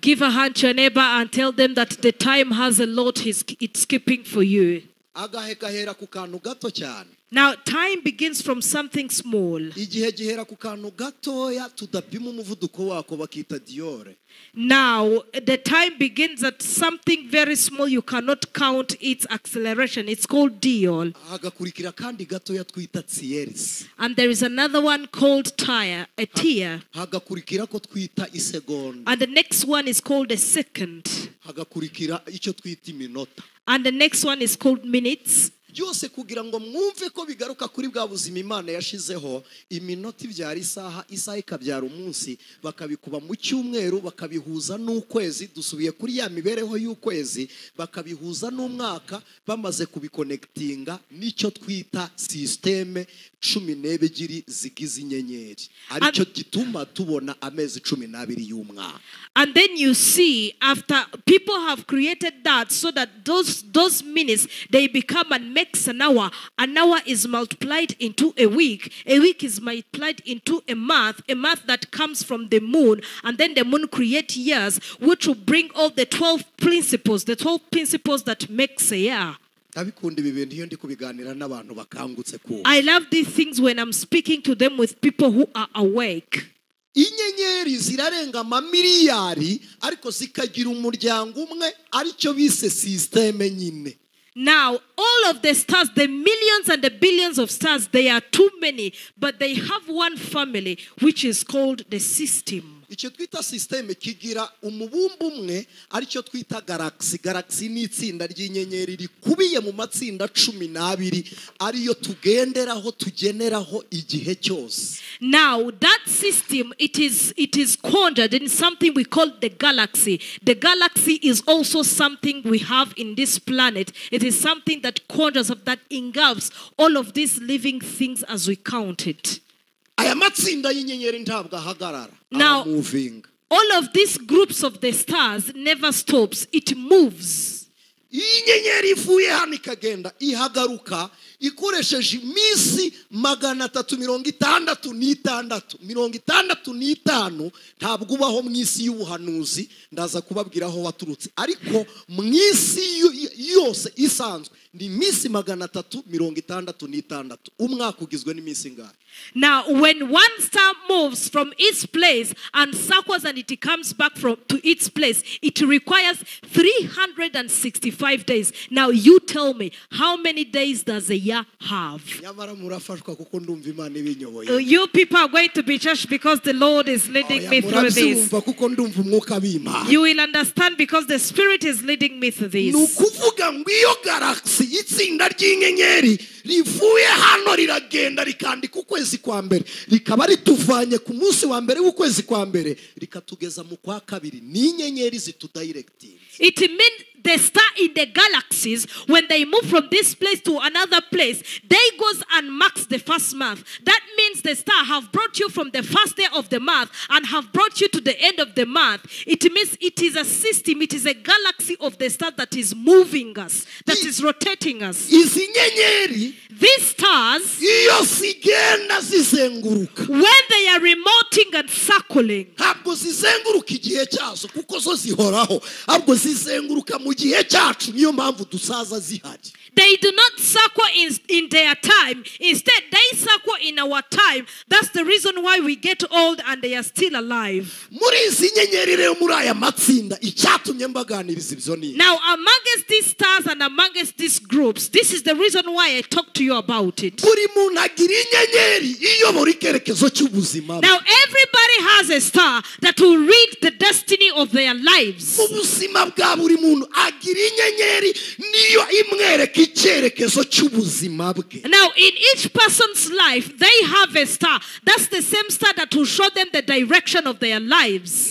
Give a hand to your neighbor and tell them that the time has a lot it's keeping for you. Agahe gahera ku kantu gato cyane. Now, time begins from something small. Igihe gihera ku kantu gatoya tudapima umuvuduko wako bakita diore. Now, the time begins at something very small. You cannot count its acceleration. It's called diol. Hagakurikira kandi gatoya twita tsieris. And there is another one called a tear. Hagakurikira ko twita isegonda. And the next one is called a second. Hagakurikira icyo twita iminota. And the next one is called minutes. byose kugira ngo mwumve ko bigaruka kuri bwa buzima Imana yashizeho. Iminota ibyara isaha, isaha ikabyara umunsi, bakabikuba mu cyumweru, bakabihuza n'ukwezi. Dusubiye kuri ya mibereho y'ukwezi, bakabihuza n'umwaka, bamaze kubiconnectinga nicyo twita systeme 12 zigize inyenyeri. Aricyo gituma tubona amezi 12 y'umwaka. And then you see, after people have created that, so that those minutes, they become and makes an hour. An hour is multiplied into a week is multiplied into a month that comes from the moon, and then the moon creates years, which will bring all the 12 principles that makes a year. I love these things when I'm speaking to them with people who are awake. Inyenyeri zirarenga amamiliyari ariko zikagira umuryango umwe aricyo bise systeme nyine. Now, all of the stars, the millions and the billions of stars, they are too many, but they have one family, which is called the system. Icyo twita systeme kigira umubumbu umwe aricyo twita galaxy. Galaxy ni itsinda ry'inyenyeri rikubiye mu matsinda 12 ariyo tugenderaho tugeneraho igihe cyose. Now that system, it is conjured in something we call the galaxy. The galaxy is also something we have in this planet. It is something that conjures up, that engulfs all of these living things as we count it. Now, all of these groups of the stars never stops. It moves. Inyenyeri ivuye hano ikagenda ihagaruka ikoresheje iminsi 366 ntabwo ubaho mu isi y'ubuhanuzi. Ndaza kubabwira aho waturutse, ariko mu isi yose isanzwe ni iminsi 366. Umwaka ugizwe n'iminsi ngahe? Now, when one star moves from its place and circles and it comes back to its place, it requires 365 days. Now, you tell me, how many days does a year have? You people are going to be judged because the Lord is leading me through this. You will understand because the Spirit is leading me through this. Rivuye hano riragenda rikandika ukwezi kwa mbere rikaba rituvanye ku munsi wa mbere w'ukwezi kwa mbere rikatugeza mu kwa kabiri. Ni inyenyeri zitudirecting. It means the star in the galaxies, when they move from this place to another place, they goes and marks the first month. That means the star have brought you from the first day of the month and have brought you to the end of the month. It means it is a system, it is a galaxy of the stars that is moving us, that is rotating us. Izi nyenyeri, these stars, iyo sigenda zizenguruka, when they are remoting and circling, ntabwo zizenguruka igihe cyazo kuko zo zihoraho, ahubwo zizenguruka mu gihe cyacu. Niyo mpamvu dusaza zihari. They do not circle in their time. Instead, they circle in our time. That's the reason why we get old and they are still alive. Now, amongst these stars and amongst these groups, this is the reason why I talk to you about it. Now, everybody has a star that will read the destiny of their lives. Now, in each person's life, they have a star. That's the same star that will show them the direction of their lives.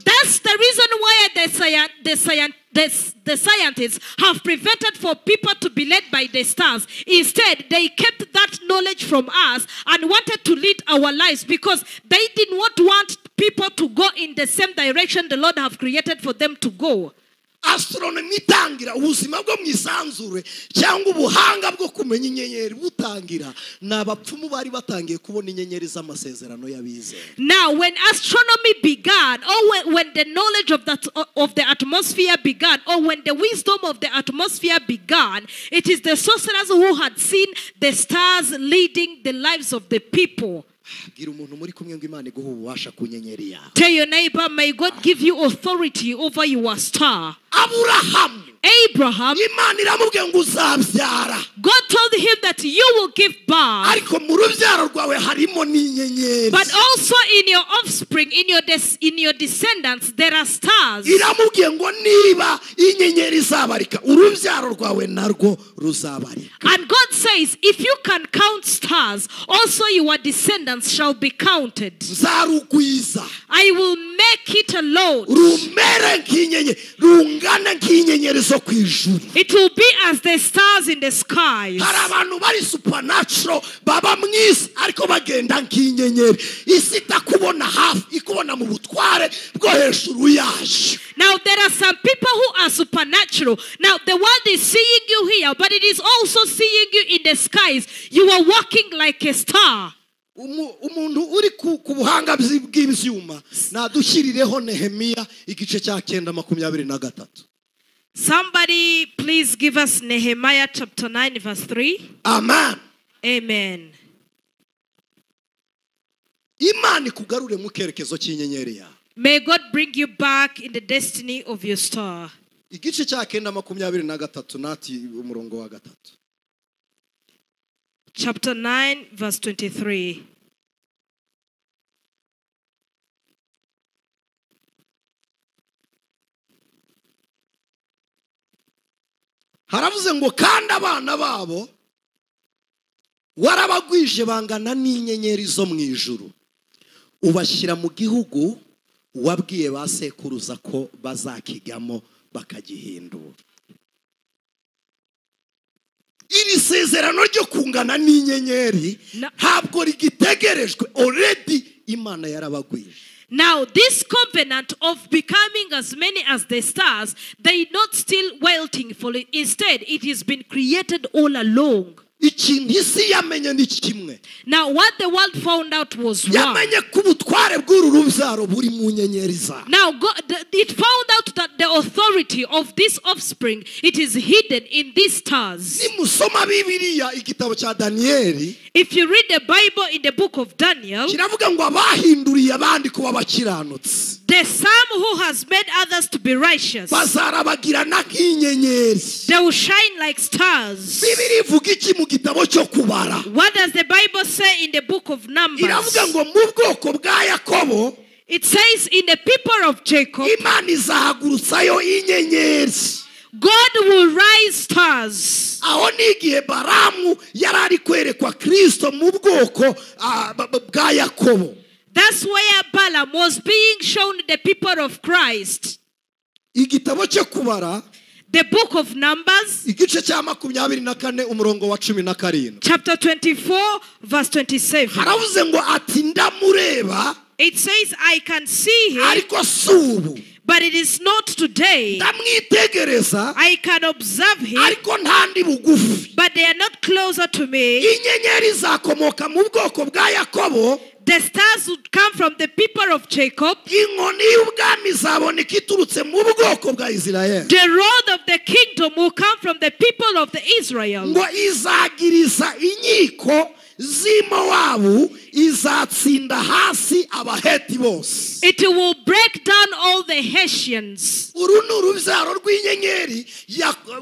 That's the reason why the scientists have prevented for people to be led by the stars. Instead, they kept that knowledge from us and wanted to lead our lives because they did not want people to go in the same direction the Lord have created for them to go. Astronomy itangira ubuzima bwo mwisanzure cyangwa ubuhanga bwo kumenya inyenyeri butangira nabapfumu bari batangiye kubona inyenyeri z'amasezerano y'abizera. Now, when astronomy began, or when the knowledge of the atmosphere began, or when the wisdom of the atmosphere began, it is the sorcerers who had seen the stars leading the lives of the people. Tell your neighbor, may God give you authority over your star. Abraham, God told him that you will give birth. ariko mu rubyaro rwawe harimo n'inyenyeri. But also in your offspring, in your descendants, there are stars. iramubwiye ngo niba inyenyeri zabarika urubyaro rwawe narwo ruzabarika. And God says, if you can count stars, also your descendants shall be counted. nzarugwiza. I will make it a load. rumere nk'inyenyeri, rungana nk'inyenyeri zo ku ijuru. It will be as the stars in the skies. hari abantu bari supernatural baba mu isi ariko bagenda nk'inyenyeri, isi itakubona hafi ikubona mu butware bwo hejuru yayo. Now there are some people who are supernatural. Now the world is seeing you here, but it is also seeing you in the skies. You are walking like a star. umuntu uri ku buhanga bw'ibyuma nadushyirireho Nehemiya igice cya 9:23. Somebody please give us Nehemiah chapter 9 verse 3. Amen. Amen. Imana ikugarure mu cyerekezo cy'inyenyeri yawe. May God bring you back in the destiny of your star. Igice cya 9:23 nati umurongo wa 3. Chapter 9 verse 23. haravuze ngo kandi abana babo warabagwije bangana n'inyenyeri zo mu ijuru, ubashyira mu gihugu wabwiye ba sekuruza ko bazakigamo bakagihindura. iri sezerano ryo kungana n'inyenyeri ntabwo rigitegerejwe, already Imana yarabagwije. Now, this covenant of becoming as many as the stars, they not still waiting for it. Instead, it has been created all along. ikintu isi yamenye ni kimwe. Now, what the world found out was one. yamenye ko ubutware bw'uru rubyaro buri mu nyenyeri zawe. Now, it found out that the authority of this offspring, it is hidden in these stars. nimusoma Bibiliya igitabo cya Daniyeli, If you read the Bible in the book of Daniel, kiravuga ngo abahinduriye abandi kuba bakiranutse the some who has made others to be righteous, bazarabagirana nk'inyenyeri. they will shine like stars. Bibiliya ivuga iki mu gitabo cyo kubara? What does the Bible say in the book of Numbers? iravuga ngo mu bwoko bwa Yakobo It says in the people of Jacob, Imana izahagurutsayo inyenyeri. God will rise stars. aho n'igihe Baramu yari ari kwerekwa Kristo mu bwoko bwa Yakobo. That's where Balaam was being shown the people of Christ. igitabo cyo kubara The book of Numbers, igice cya 24 umurongo wa 17. chapter 24, verse 27. haravuze ngo ati ndamureba It says, I can see him, ariko si ubu, but it is not today. ndamwitegereza I can observe him, ariko ntandi bugufi. but they are not closer to me. inyenyeri zakomoka mu bwoko bwa Yakobo, The stars would come from the people of Jacob. inkoni y'ubwami zaboneka iturutse mu bwoko bwa Isirayeli. The rod of the kingdom will come from the people of the Israel. ngo izagiriza inkiko z'Imowabu, izatsinda hasi abaheti bose. It will break down all the Hessians. uru ni urubyaro rw'inyenyeri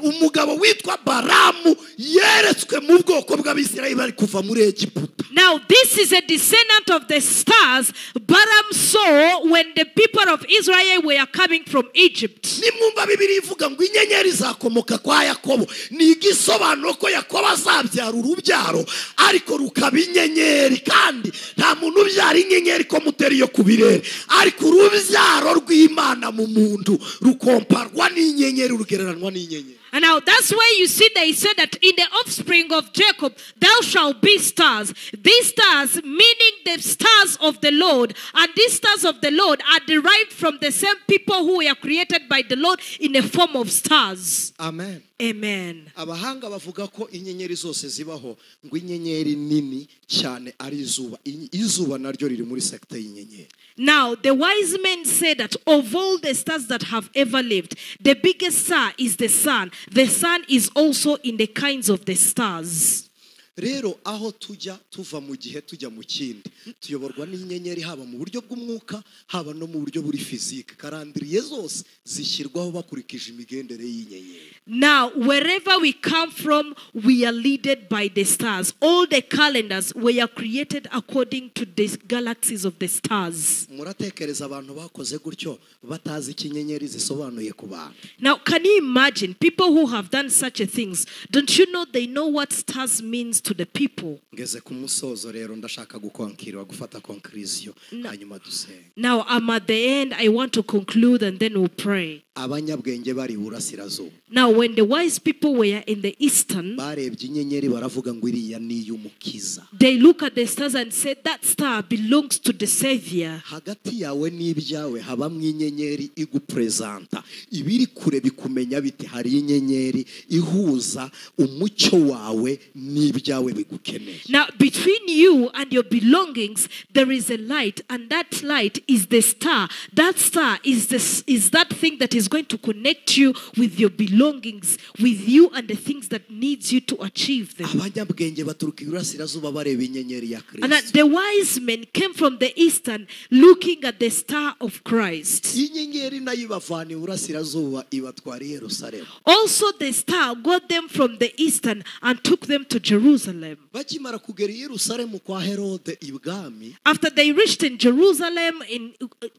umugabo witwa Baramu yeretswe mu bwoko bw'Abisirayeli bari kuva muri Egiputa. Now this is a descendant of the stars Balaam saw when the people of Israel were coming from Egypt. nimwumva Bibiliya ivuga ngo inyenyeri zakomoka kwa Yakobo, ni igisobanuro ko Yakobo azabyara urubyaro ariko rukaba inyenyeri, kandi nta muntu ubyara inyenyeri ko muteri yo kubirere, ariko urubyaro rw'Imana mu muntu rukomparwa n'inyenyeri, rugereranwa n'inyenyeri. And now that's why you see they said that in the offspring of Jacob thou shalt be stars. These stars meaning the stars of the Lord, and these stars of the Lord are derived from the same people who were created by the Lord in the form of stars. Amen. Amen. abahanga bavuga ko inyenyeri zose zibaho ngo inyenyeri nini cyane ari izuba. izuba naryo riri muri sekte y'inyenyeri. Now, the wise men say that of all the stars that have ever lived, the biggest star is the sun. The sun is also in the kinds of the stars. rero aho tujya tuva mu gihe tujya mu kindi tuyoborwa n'inyenyeri haba mu buryo bw'umwuka haba no mu buryo buri fizike karandiriye zose zishyirwaho bakurikije imigendere y'inyenyeri. Now, wherever we come from, we are led by the stars. All the calendars were created according to the galaxies of the stars. Muratekereza abantu bakoze gutyo batazi ikinyenyeri zisobanuye ku bantu. Now, can you imagine people who have done such a things? Don't you know they know what stars means to the people? Ngeze ku musozo rero ndashaka gukonkirwa gufata conclusion hanyuma dusenge. Now, I'm at the end. I want to conclude and then we'll pray. Abanyabwenge bari burasirazuba. Now, when the wise people were in the eastern, barebye inyenyeri baravuga ngo iriya ni iy'umukiza. They look at the stars and said that star belongs to the Savior. Hagati yawe n'ibyawe habamwe inyenyeri igupresenta. Ibiri kure bikumenya biti hari inyenyeri ihuza umucyo wawe n'ibyawe bigukeneye. Now, between you and your belongings, there is a light, and that light is the star. That star is that thing that is going to connect you with your belongings, with you and the things that needs you to achieve them. Abanyabwenge baturuka iburasirazuba bareba inyenyeri ya Kristo. And the wise men came from the eastern looking at the star of Christ. Inyenyeri nayo ibavana iburasirazuba ibatwara i Yerusalemu. Also the star got them from the eastern and took them to Jerusalem. Bakimara kugera i Yerusalemu kwa Herode ibwami. After they reached in Jerusalem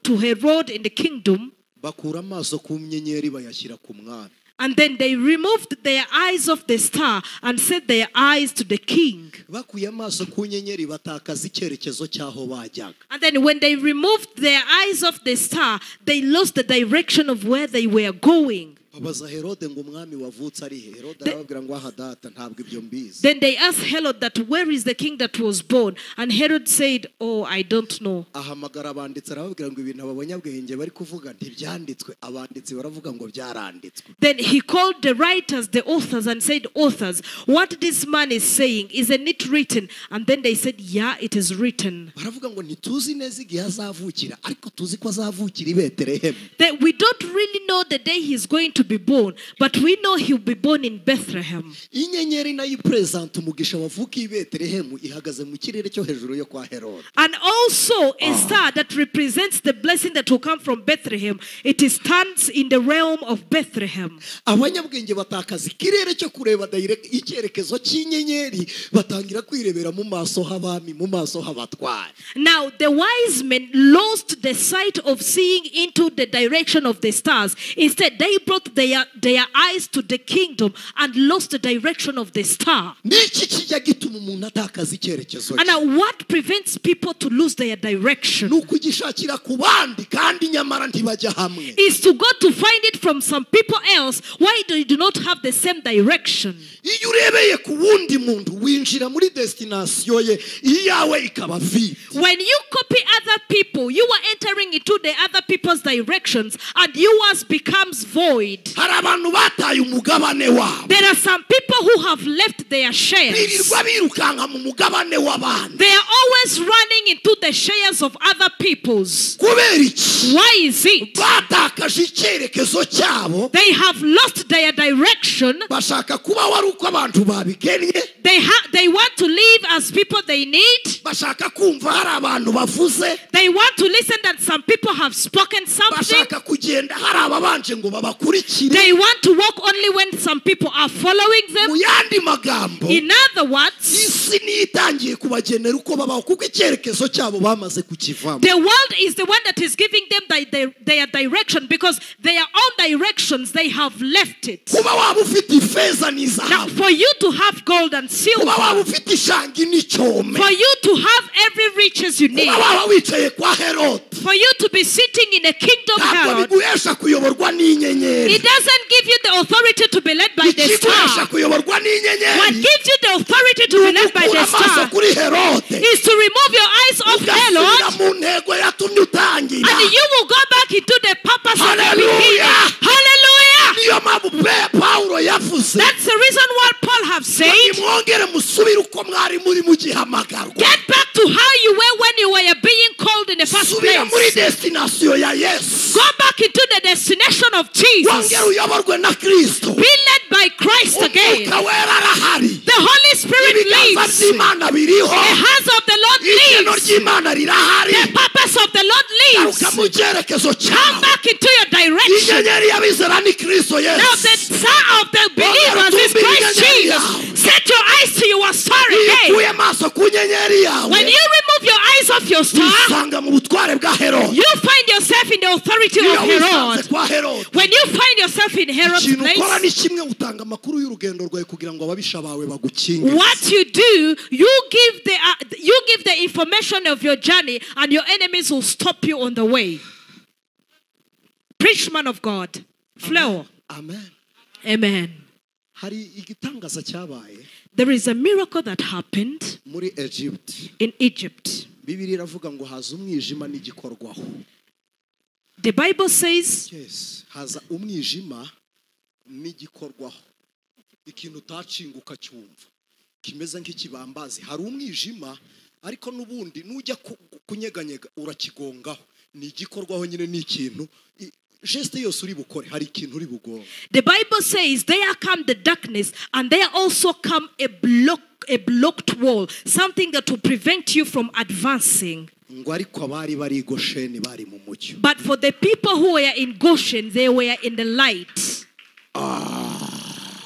to Herod in the kingdom, bakura amaso ku nyenyeri bayashyira ku mwami. And then they removed their eyes of the star and set their eyes to the king. Bakuye amaso ku nyenyeri batakaza icyerekezo cyaho bajyaga. And then when they removed their eyes of the star, they lost the direction of where they were going. Babaza Herode ngo umwami wavutse ari he. Herode arababwira ngo aha data ntabwo ibyo mbizi. Then they asked Herod that where is the king that was born? And Herod said, oh, I don't know. Ahamagara abanditsi arababwira ngo ibintu abanyabwenge bari kuvuga ntibyanditswe, abanditsi baravuga ngo byaranditswe. Then he called the writers, the authors, and said, authors, what this man is saying, isn't it written? And then they said, yeah, it is written. Baravuga ngo ntituzi neza igihe azavukira ariko tuzi ko azavukira i Betelehemu. That we don't really know the day he's going to be born, but we know he'll be born in Bethlehem. Inyenyeri nayo present umugisha wavuka i Betelehemu ihagaze mu kirere cyo hejuru yo kwa Herode. And also a star that represents the blessing that will come from Bethlehem. It stands in the realm of Bethlehem. Abanyabwenge batakaza ikirere cyo kureba direct icyerekezo cy'inyenyeri batangira kwirebera mu maso h'abami mu maso h'abatware. Now the wise men lost the sight of seeing into the direction of the stars. Instead they brought their eyes to the kingdom and lost the direction of the star. Niki kijya gituma umuntu atakaza icyerekezo? And now what prevents people to lose their direction? Nukugishakira ku bandi kandi nyamara ntibajya hamwe. Is to go to find it from some people else. Why do you do not have the same direction? Iyo urebeye ku wundi muntu winjira muri destination ye iyawe ikaba vide. When you copy other people, you are entering into the other people's directions and yours becomes void. Hari abantu bataye umugabane wabo. There are some people who have left their shares. Birirwa birukanka mu mugabane w'abandi. They are always running into the shares of other people's. Kubera iki? Why is it? Batakaje icyerekezo cyabo. They have lost their direction. Bashaka kuba wari uko abantu babigennye. They want to live as people they need. Bashaka kumva hari abantu bavuze. They want to listen that some people have spoken something. Bashaka kugenda hari ababanje ngo babakurikire. They want to walk only when some people are following them. Mu yandi magambo, in other words, isi nitangiye kubagenera uko babaho kuko icyerekezo cyabo bamaze kukivamo. The world is the one that is giving them their direction because their own directions they have left it. Kuba waba ufite ifeza n'izahabu. Now, for you to have gold and silver, kuba waba ufite ishangi n'icyome. for you to have every riches you need, kuba waba wicaye kwa Herode. for you to be sitting in a kingdom ntabwo Herod, biguhesha kuyoborwa n'inyenyeri. it doesn't give you the authority to be led by the ikiguhesha star. kuyoborwa n'inyenyeri. What gives you the authority to be led by the star kuri Herode is to remove your eyes off Herod, mu ntego yatumye utangira. and you will go back into the purpose of the Hallelujah. beginning. Hallelujah. niyo mpamvu Paulo yavuze. That's the reason why Paul have said, mwongere musubire uko mwari muri mu gihamagarwa. get back to how you were when you were being called in the first subira muri place. destination ya Yesu. Go back into the destination of Jesus. wongere uyoborwe na Kristo. Be led by Christ again. Umwuka wera arahari. The Holy Spirit ibiganza lives. by'Imana biriho, The hands of the Lord igeno lives. ry'Imana rirahari. The purpose of the Lord lives. Garuka mu cyerekezo Come cyawe. back into your direction. Inyenyeri y'abizera ni Kristo Now the Yesu. star of the believers is Christ Jesus. Set your eyes to your star Iyo again. ukuye amaso ku nyenyeri yawe, When you remove your eyes off your star, wisanga mu butware bwa Herode. you find yourself in the authority Iyo of wisanze Herod. kwa Herode, When you find yourself in Herod's ikintu ukora ni place, kimwe, utanga amakuru y'urugendo rwawe kugira ngo ababisha bawe bagukinge. what you do, you give the information of your journey, and your enemies will stop you on the way. Preach, man of God. Flow. Amen. Amen. Hari igitangaza cyabaye There is a miracle that happened muri Egypt. in Egypt. Bibiliya iravuga ngo haza umwijima n'igikorwaho. The Bible says, Yes, haza umwijima n'igikorwaho. Ikintu utacinguka cyumva kimeze nk'ikibambazi. Hari umwijima ariko n'ubundi nujya kunyeganyega urakigongaho. Ni igikorwaho nyine ni ikintu. Geste yose uri bukore hari ikintu uri bugonga. the Bible says, there come the darkness, and there also come a blocked wall, something that will prevent you from advancing. Ngo ariko abari bari Gosheni bari mu mucyo. But for the people who were in Goshen, they were in the light.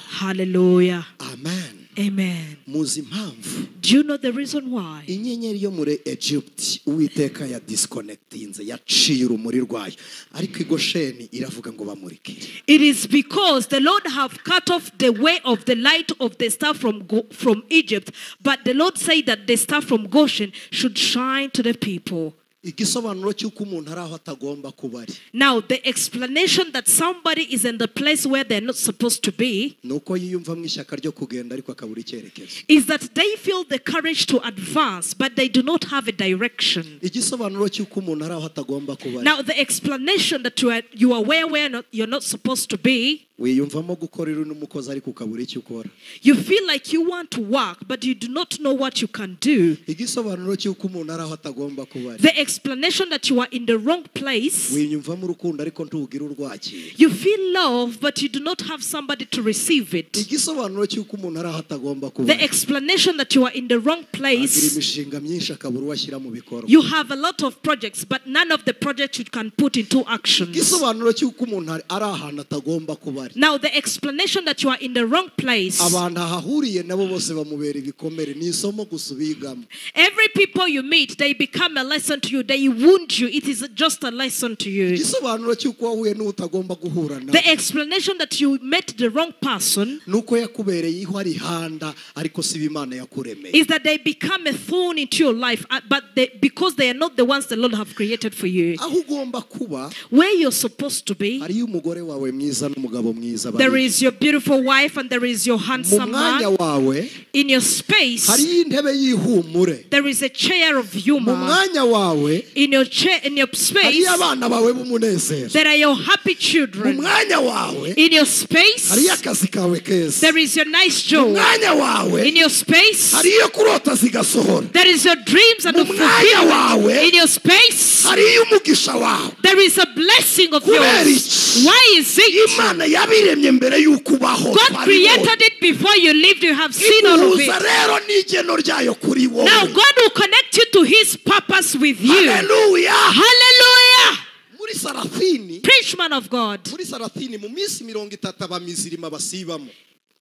Hallelujah. Amen. Amen. Muzi impamvu Do you know the reason why? inyenyeri yo muri Egypt Uwiteka ya disconnectinze yaciye urumuri rwayo, ariko i Gosheni iravuga ngo bamurike. It is because the Lord have cut off the way of the light of the star from Egypt, but the Lord said that the star from Goshen should shine to the people. Igisobanuro cy'uko umuntu ari aho atagomba kuba ari, Now, the explanation that somebody is in the place where they're not supposed to be nuko yiyumvamo ishyaka ryo kugenda ariko akabura icyerekezo. is that they feel the courage to advance, but they do not have a direction. Igisobanuro cy'uko umuntu ari aho atagomba kuba ari, Now, the explanation that you are where you're not supposed to be, wiyumvamo gukorera n'umukozi ariko ukabura icyo ukora. you feel like you want to work, but you do not know what you can do. Igisobanuro cy'uko umuntu ari aho atagomba kuba ari, The explanation that you are in the wrong place, wiyumvamo urukundo ariko ntugira urwakira. you feel love, but you do not have somebody to receive it. Igisobanuro cy'uko umuntu ari aho atagomba kuba The ari, explanation that you are in the wrong agira place, imishinga myinshi akabura uwo ashyira mu bikorwa. you have a lot of projects, but none of the projects you can put into action. Igisobanuro cy'uko umuntu ari ahantu atagomba kuba ari, Now, the explanation that you are in the wrong place, abantu ahahuriye nabo bose bamubera ibikomere. Ni isomo gusa ubigamo. every people you meet, they become a lesson to you. They wound you. It is just a lesson to you. Igisobanuro cy'uko wahuye n'utagomba guhura nawe, The explanation that you met the wrong person nuko yakubereye iho ari handa ariko si Imana yakuremeye. is that they become a thorn into your life, but because they are not the ones the Lord have created for you. Aho ugomba kuba Where you're supposed to be, hariyo umugore wawe mwiza n'umugabo mwiza. there is your beautiful wife and there is your Mu handsome mwanya man. wawe In your space, hariyo intebe y'ihumure. there is a chair of Mu humor. mwanya wawe In your chair, in your space, hariyo abana bawe b'umunezero. there are your happy Mu children. mwanya wawe In your space, hariyo akazi kawe keza. there is your nice Mu job. mwanya wawe In your space, hariyo kurota zigasohora. there is your dreams and Mu the mwanya fulfillment. wawe In your space, hariyo umugisha wawe. there is a blessing of Kubera yours. iki? Why is it? Imana yabiremye mbere y'uko ubaho. God created it before you lived. You have seen all of Imuhuza it. rero n'igeno ryayo kuri wowe. Now God will connect you to His purpose with you. Haleluya. Hallelujah. Muri Sarafini, Preach, man of God. muri Sarafini mu minsi 30 abamizirima basibamo.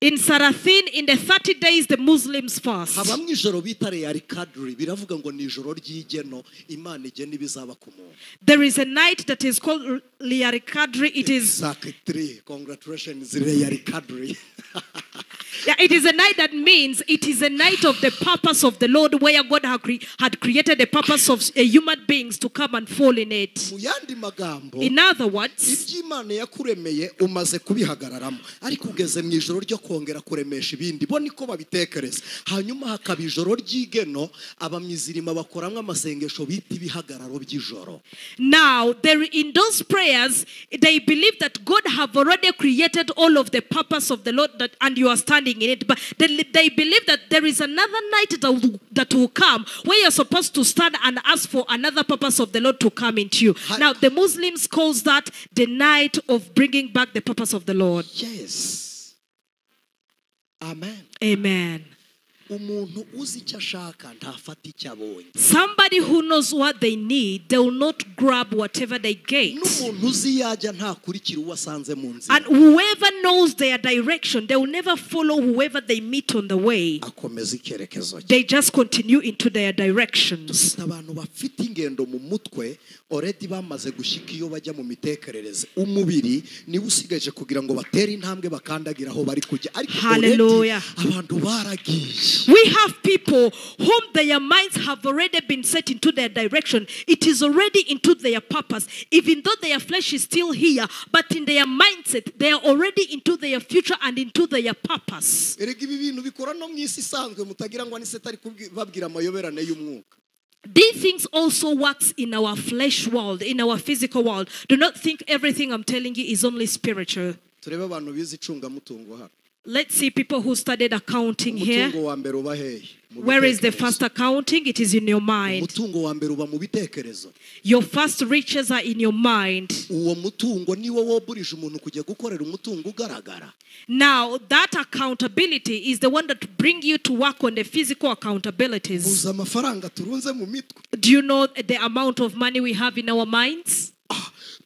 In Sarathin, in the 30 days, the Muslims fast. Habamwe ijoro bita RY'IMANA, biravuga ngo ni ijoro ry'igeno Imana igena ibizaba ku muntu. There is a night that is called RY'IMANA. It is Exactly. Congratulations RY'IMANA. Yeah, it is a night that means it is a night of the purpose of the Lord, where God had created the purpose of human beings to come and fall in it. Mu yandi magambo, In other words, iby'Imana yakuremeye umaze kubihagararamo, ariko ugeze mu ijoro ryo kongera kuremesha ibindi. Bo niko babitekereza. Hanyuma hakaba ijoro ry'igeno, abamizirima bakoramwe amasengesho bita ibihagararo by'ijoro. now in those prayers, they believe that God have already created all of the purpose of the Lord, and you are standing in it. But they believe that there is another night that will come where you're supposed to stand and ask for another purpose of the Lord to come into you. Now, the Muslims calls that the night of bringing back the purpose of the Lord. Yes. Amen. Amen. umuntu uzi icyo ashaka ntafata icyo abonye. Somebody who knows what they need, they will not grab whatever they get. N'umuntu uzi yajya ntakurikira uwo asanze mu nzira. And whoever knows their direction, they will never follow whoever they meet on the way. Akomeza icyerekezo cye. They just continue into their directions. Abantu bafite ingendo mu mutwe already bamaze gushika iyo bajya mu mitekerereze. Umubiri niwe usigaje kugira ngo batere intambwe bakandagira aho bari kujya. Hallelujah. Abantu baragiye. We have people whom their minds have already been set into their direction. It is already into their purpose. Even though their flesh is still here, but in their mindset, they are already into their future and into their purpose. Erega ibi bintu bikora no mwisi isanzwe mutagira ngo Anicet ari kubabwira amayoberane y'umwuka. These things also works in our flesh world, in our physical world. Do not think everything I'm telling you is only spiritual. Turebe abantu bizi icungamutungo hano. Let's see people who studied accounting here. Umutungo wa mbere uba hehe? Where is the first accounting? It is in your mind. Umutungo wa mbere uba mu bitekerezo. Your first riches are in your mind. Uwo mutungo niwo woburije umuntu kujya gukorera umutungo ugaragara. Now, that accountability is the one that bring you to work on the physical accountabilities. Muza amafaranga turunze mu mitwe. Do you know the amount of money we have in our minds?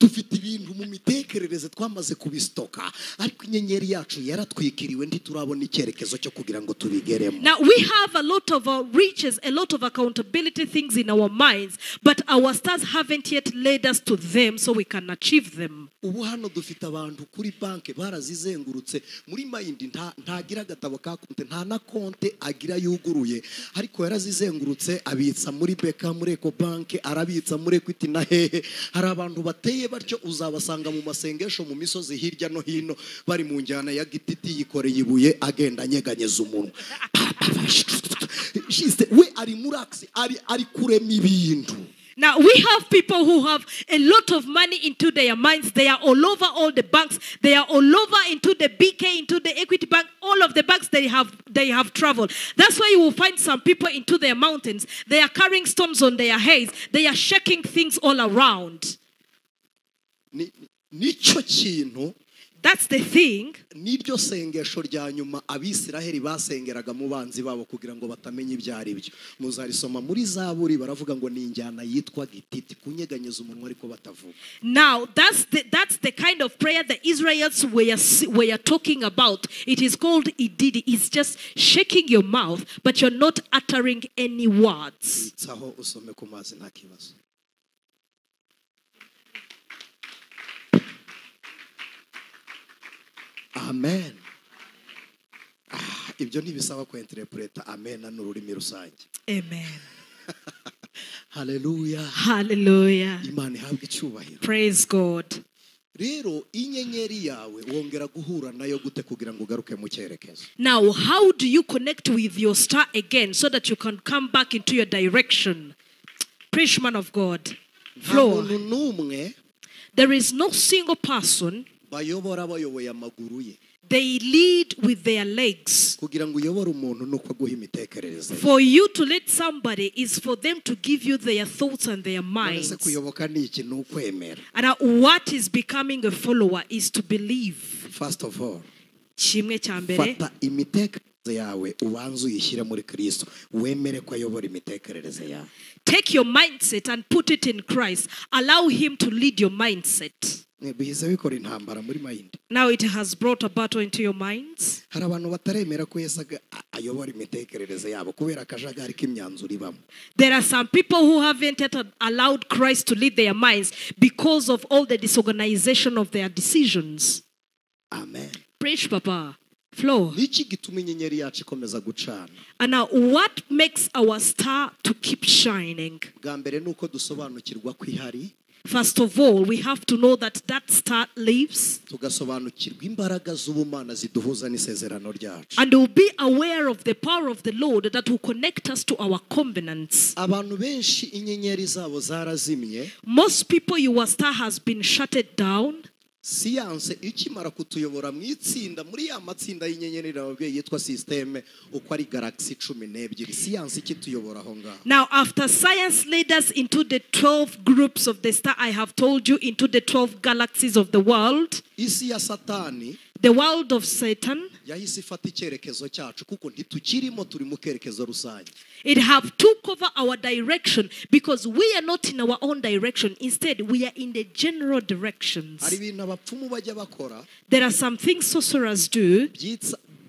Dufite ibintu mu mitekerereze twamaze kubistoka ariko inyenyeri yacu yaratwikiriwe ntiturabona icyerekezo cyo kugira ngo tubigeremo. Now we have a lot of riches, a lot of accountability things in our minds, but our stars haven't yet led us to them so we can achieve them. Ubu hano dufite abantu kuri banke barazizengurutse muri mayindi ntagira agatabo ka konte nta na konte agira yuguruye ariko yarazizengurutse abitsa muri beka muri Eco banke arabitsa muri Equity na hehe. Hari abantu bateye batyo uzabasanga mu masengesho mu misozi hirya no hino bari mu njyana ya gititi yikoreye ibuye agenda nyeganyeza umunwa. We ari muraxi ari kurema ibintu. Now we have people who have a lot of money into their minds. They are all over all the banks. They are all over into the BK, into the Equity Bank, all of the banks they have traveled. That's why you will find some people into their mountains. They are carrying stones on their heads. They are shaking things all around. Nicho kintu. That's the thing. Niryo sengesho rya nyuma abisiraheli basengeraga mu banzi babo kugira ngo batamenye ibyari byo. Muzarisoma muri Zaburi baravuga ngo ni injyana yitwa gititi kunyeganyeza umunwa ariko batavuga. Now that's the kind of prayer the Israelites were talking about. It is called ididi. It's just shaking your mouth but you're not uttering any words. Itsaho usome ku mazi nta kibazo. Amen. Ibyo ntibisaba ko interpreta amen n'ururimi rusange. Amen. Hallelujah. Hallelujah. Imana ihabwe icyubahiro. Praise God. Rero inyenyeri yawe wongera guhura nayo gute kugira ngo ugaruke mu cyerekezo? Now, how do you connect with your star again so that you can come back into your direction? Preach, man of God. Flow. There is no single person. Bayobora bayoboye amaguru ye. They lead with their legs. Kugira ngo uyobore umuntu nuko aguha imitekerereze. For you to lead somebody is for them to give you their thoughts and their minds. Ese kuyoboka ni iki? Ni ukwemera. And what is becoming a follower is to believe. First of all, Kimwe cya mbere. fata imitekerereze yawe ubanze uyishyire muri Kristo. Wemere ko ayobora imitekerereze yawe. Take your mindset and put it in Christ. Allow him to lead your mindset. Now it has brought a battle into your minds. There are some people who haven't yet allowed Christ to lead their minds because of all the disorganization of their decisions. Amen. Preach, Papa. Flow. And now what makes our star to keep shining? First of all, we have to know that that star lives. And we'll be aware of the power of the Lord that will connect us to our covenants. Most people, your star has been shut down. Siyanse ikimara kutuyobora mu itsinda muri ya matsinda y'inyenyeri nababwiye yitwa system uko ari galaxy 12 siyanse ikituyobora aho ngaho. Now after science led us into the 12 groups of the star, I have told you into the 12 galaxies of the world. Isi ya Satani, The world of Satan, yahise ifata icyerekezo cyacu kuko ntitukirimo turi mu kerekezo rusange. it have took over our direction because we are not in our own direction. Instead, we are in the general directions. Hari ibintu abapfumu bajya bakora There are some things sorcerers do.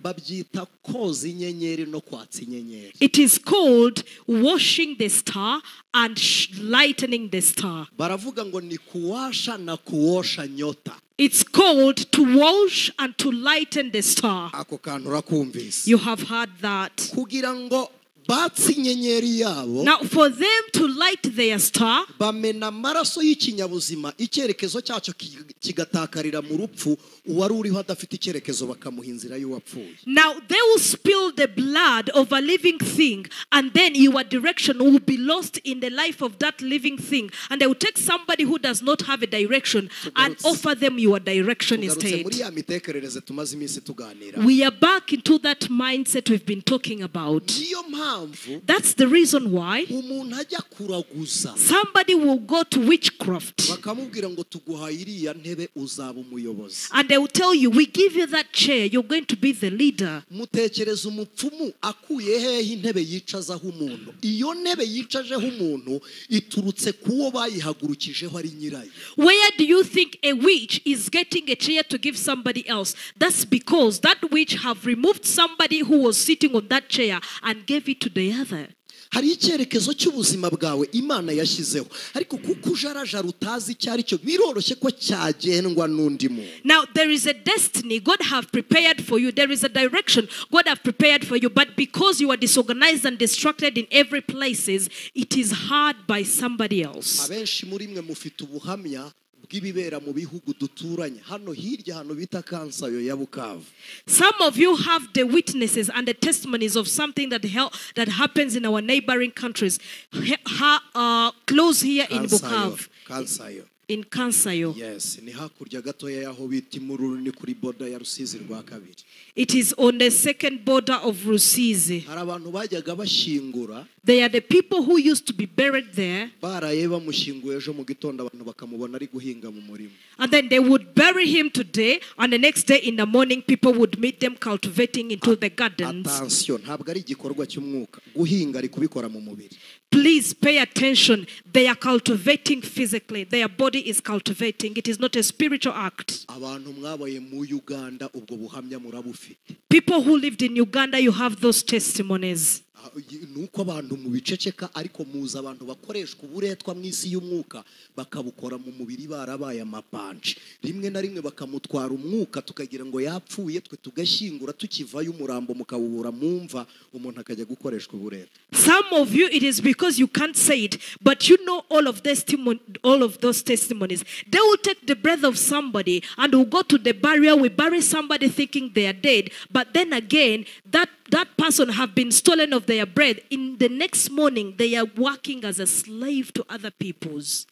babyita koza inyenyeri no kwatsa inyenyeri. It is called washing the star and lightening the star. Baravuga ngo ni kuwasha na kuosha nyota. It's called to wash and to lighten the star. Ako kantu urakumvise. You have heard that. Kugira ngo batse inyenyeri yabo. Now, for them to light their star, bamena amaraso y'ikinyabuzima icyerekezo cyacu kigatakarira mu rupfu uwari uriho adafite icyerekezo bakamuha inzira y'uwapfuye. now they will spill the blood of a living thing, and then your direction will be lost in the life of that living thing, and they will take somebody who does not have a direction and offer them your direction instead. muri ya mitekerereze tumaze iminsi tuganira. We are back into that mindset we've been talking about. Niyo mpamvu That's the reason why umuntu ajya kuraguza. somebody will go to witchcraft bakamubwira ngo tuguhaye iriya ntebe uzaba umuyobozi. and they will tell you, we give you that chair, you're going to be the leader. mutekereza umupfumu akuye hehe intebe yicazaho umuntu. iyo ntebe yicajeho umuntu iturutse kuwo bayihagurukijeho ari nyirayo. Where do you think a witch is getting a chair to give somebody else? That's because that witch have removed somebody who was sitting on that chair and gave it to the other. hari icyerekezo cy'ubuzima bwawe Imana yashyizeho, ariko kuko ujarajara utazi icyo ari cyo biroroshye ko cyagendwa n'undi muntu. Now there is a destiny God have prepared for you. There is a direction God have prepared for you, but because you are disorganized and distracted in every places, it is hard by somebody else. abenshi muri mwe mufite ubuhamya bw'ibibera mu bihugu duturanye hano hirya hano bita Kansayo ya Bukavu. Some of you have the witnesses and the testimonies of something that happens in our neighboring countries, close here in Bukavu. Kansayo. In Kansayo. Yes, ni hakurya gatoya yaho bita Imururu ni kuri border ya Rusizi rwa kabiri. It is on the second border of Rusizi. Hari abantu bajyaga bashingura. They are the people who used to be buried there. Baraye bamushinguye ejo mu gitondo abantu bakamubona ari guhinga mu murima. And then they would bury him today, and the next day in the morning people would meet them cultivating into the gardens. Attention, ntabwo ari igikorwa cy'umwuka. Guhinga ari kubikora mu mubiri. Please pay attention. They are cultivating physically. Their body is cultivating. It is not a spiritual act. Abantu mwabaye mu Uganda ubwo buhamya murabufite. People who lived in Uganda, you have those testimonies. Nuko abantu mu biceceka ariko muza abantu bakoreshwa uburetwa mu isi y'umwuka bakabukora mu mubiri barabaye amapanje. Rimwe na rimwe bakamutwara umwuka tukagira ngo yapfuye twe tugashyingura tukivayo umurambo mukawubura mumva umuntu akajya gukoreshwa uburetwa. Some of you, it is because you can't say it, but you know all of those testimonies. They will take the breath of somebody and will go to the burial. We bury somebody thinking they are dead, but then again that person have been stolen of their bread. In the next morning, they are working as a slave to other people's.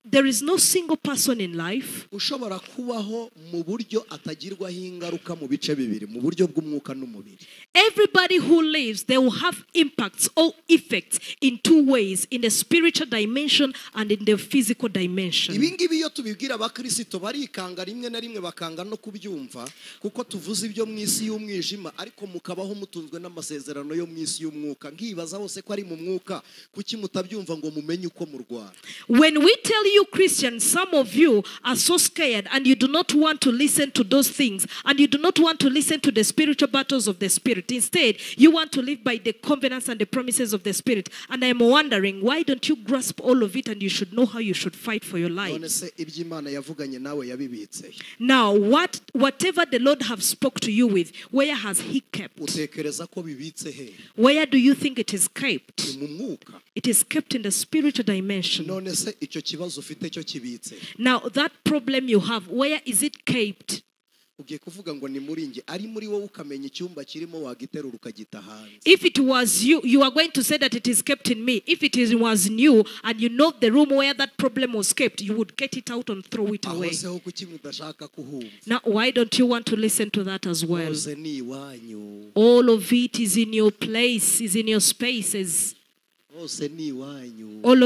There is no single person in life ushobora kubaho mu buryo atagirwaho ingaruka mu bice bibiri, mu buryo bw'umwuka n'umubiri. Everybody who lives, they will have impacts or effects in two ways, in the spiritual dimension and in the physical dimension. Ibi ngibi iyo tubibwira abakristo barikanga rimwe na rimwe bakanga no kubyumva kuko tuvuze ibyo mu isi y'umwijima ariko mukabaho mutunzwe n'amasezerano yo mu isi y'umwuka. Nkibaza hose ko ari mu mwuka kuki mutabyumva ngo mumenye uko murwana. When we tell you Christians, some of you are so scared and you do not want to listen to those things and you do not want to listen to the spiritual battles of the Spirit. Instead, you want to live by the covenants and the promises of the Spirit. And I am wondering, why don't you grasp all of it and you should know how you should fight for your life? Now, whatever the Lord have spoke to you with, where has He kept? Where do you think it is kept? It is kept in the spiritual dimension. Now, that problem you have, where is it kept? If it was you, you are going to say that it is kept in me. If it was new and you know the room where that problem was kept, you would get it out and throw it away. Now, why don't you want to listen to that as well? All of it is in your place, is in your spaces. hose ni iwanyu. All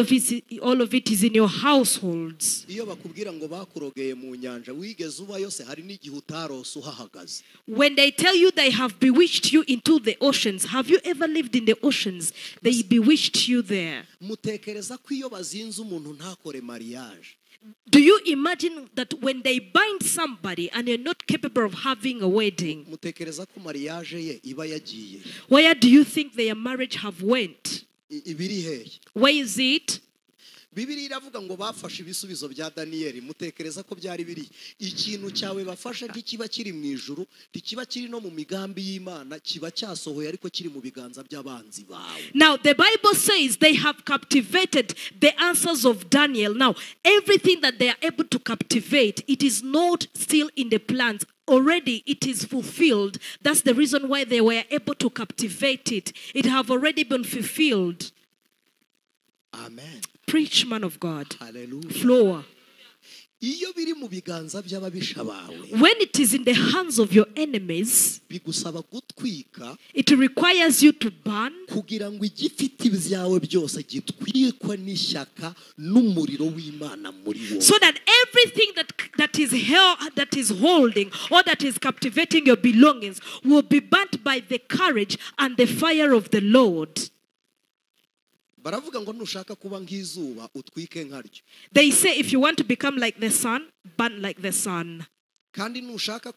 of it is in your households. Iyo bakubwira ngo bakurogeye mu nyanja wigeze uba yose hari n'igihe utarose uhahagaze. When they tell you they have bewitched you into the oceans, have you ever lived in the oceans? They bewitched you there. Mutekereza ko iyo bazinze umuntu ntakore mariage. Do you imagine that when they bind somebody and you're not capable of having a wedding, mutekereza ko mariage ye iba yagiye? where do you think their marriage have went? Ibiri hehe? Where is it? Bibiri iravuga ngo bafashe ibisubizo bya Daniel. Mutekereza ko byari biri ikintu cyawe bafashe ntikiba kiri mu ijuru, ntikiba kiri no mu migambi y'Imana, kiba cyasohoye ariko kiri mu biganza by'abanzi bawe. Now the Bible says they have captivated the answers of Daniel. Now everything that they are able to captivate, it is not still in the plans. Already it is fulfilled. That's the reason why they were able to captivate it. It have already been fulfilled. Amen. Preach, man of God. Hallelujah. Flow. Iyo biri mu biganza by'ababisha bawe, When it is in the hands of your enemies, bigusaba gutwika it requires you to burn kugira ngo igifite ibyawe byose gitwikwe n'ishyaka n'umuriro w'Imana muri wowe. so that everything that is holding or that is captivating your belongings will be burnt by the courage and the fire of the Lord. Baravuga ngo nushaka kuba nk'izuba utwike nkaryo. They say if you want to become like the sun, burn like the sun. Kandi nushaka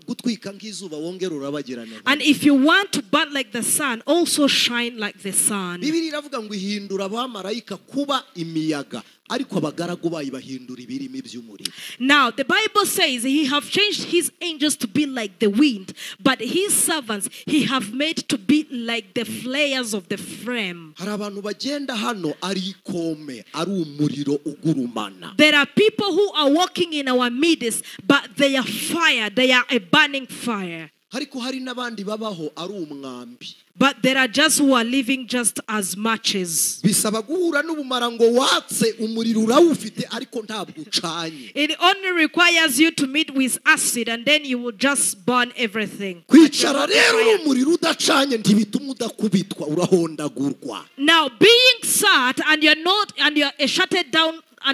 gutwika nk'izuba wongera urabagirana. And if you want to burn like the sun, also shine like the sun. Bibiri iravuga ngo ihindura abamarayika kuba imiyaga ariko abagaragu bayo bahindura ibirimi by'umuriro. Now the Bible says he have changed his angels to be like the wind, but his servants he have made to be like the flares of the flame. Hari abantu bagenda hano ari ikome ari umuriro ugurumana. There are people who are walking in our midst, but they are fire, they are a burning fire. Ariko hari n'abandi babaho ari umwambi. But there are just who are living just as matches. Bisaba guhura n'ubumara ngo watse umuriro urawufite ariko ntabwo ucanye. It only requires you to meet with acid and then you will just burn everything. Kwicara rero umuriro udacanye ntibituma udakubitwa urahondagurwa. Now being sad and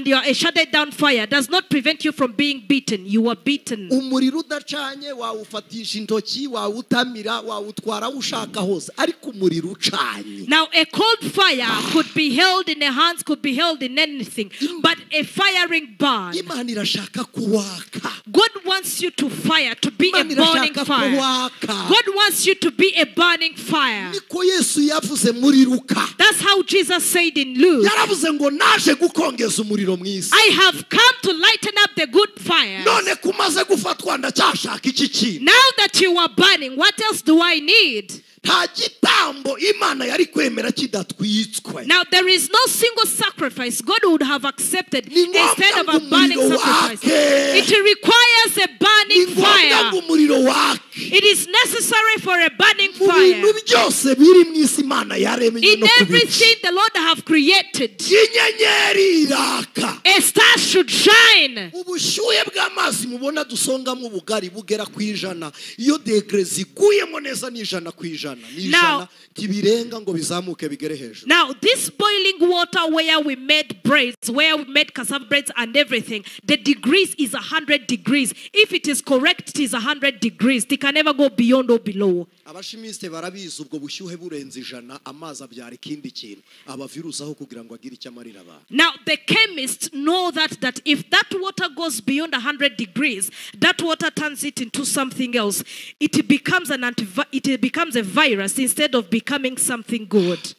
you're a shuttered down fire does not prevent you from being beaten. You are beaten. Umuriro udacanye wawufatisha intoki wawutamira wawutwara ushaka hose ariko umuriro ucanye. Now a cold fire could be held in the hands, could be held in anything, but a firing burn. Imana irashaka kuwaka. God wants you to fire, to be a burning fire. God wants you to be a burning fire. Niko Yesu yavuze muriruka. That's how Jesus said in Luke. Yaravuze ngo naje gukongeza umuriro mwisi. I have come to lighten up the good fire. None kumaze gufatwa ndacyashaka iki kintu. Now that you are burning, what else do I need? Nta gitambo Imana yari kwemera kidatwitswe. Now there is no single sacrifice God would have accepted instead of a burning sacrifice. It requires a burning fire. It is necessary for a burning fire. In everything the Lord have created, Inyenyeri iraka. a star should shine. Ubushyuhe bw'amazi mubona dusongamo ubugari bugera ku ijana. Iyo degre ziguyemo neza ni ijana ku ijana. Now, now this boiling water where we made breads, where we made cassava breads and everything, the degrees is 100 degrees. If it is correct, it is 100 degrees. They can never go beyond or below. Abashimiste barabizi ubwo bushyuhe burenze ijana amazi abyara ikindi kintu abavirusi aho kugira ngo agire icyo amarira abantu. Now the chemists know that if that water goes beyond 100 degrees, that water turns it into something else. It becomes a virus instead of becoming something good.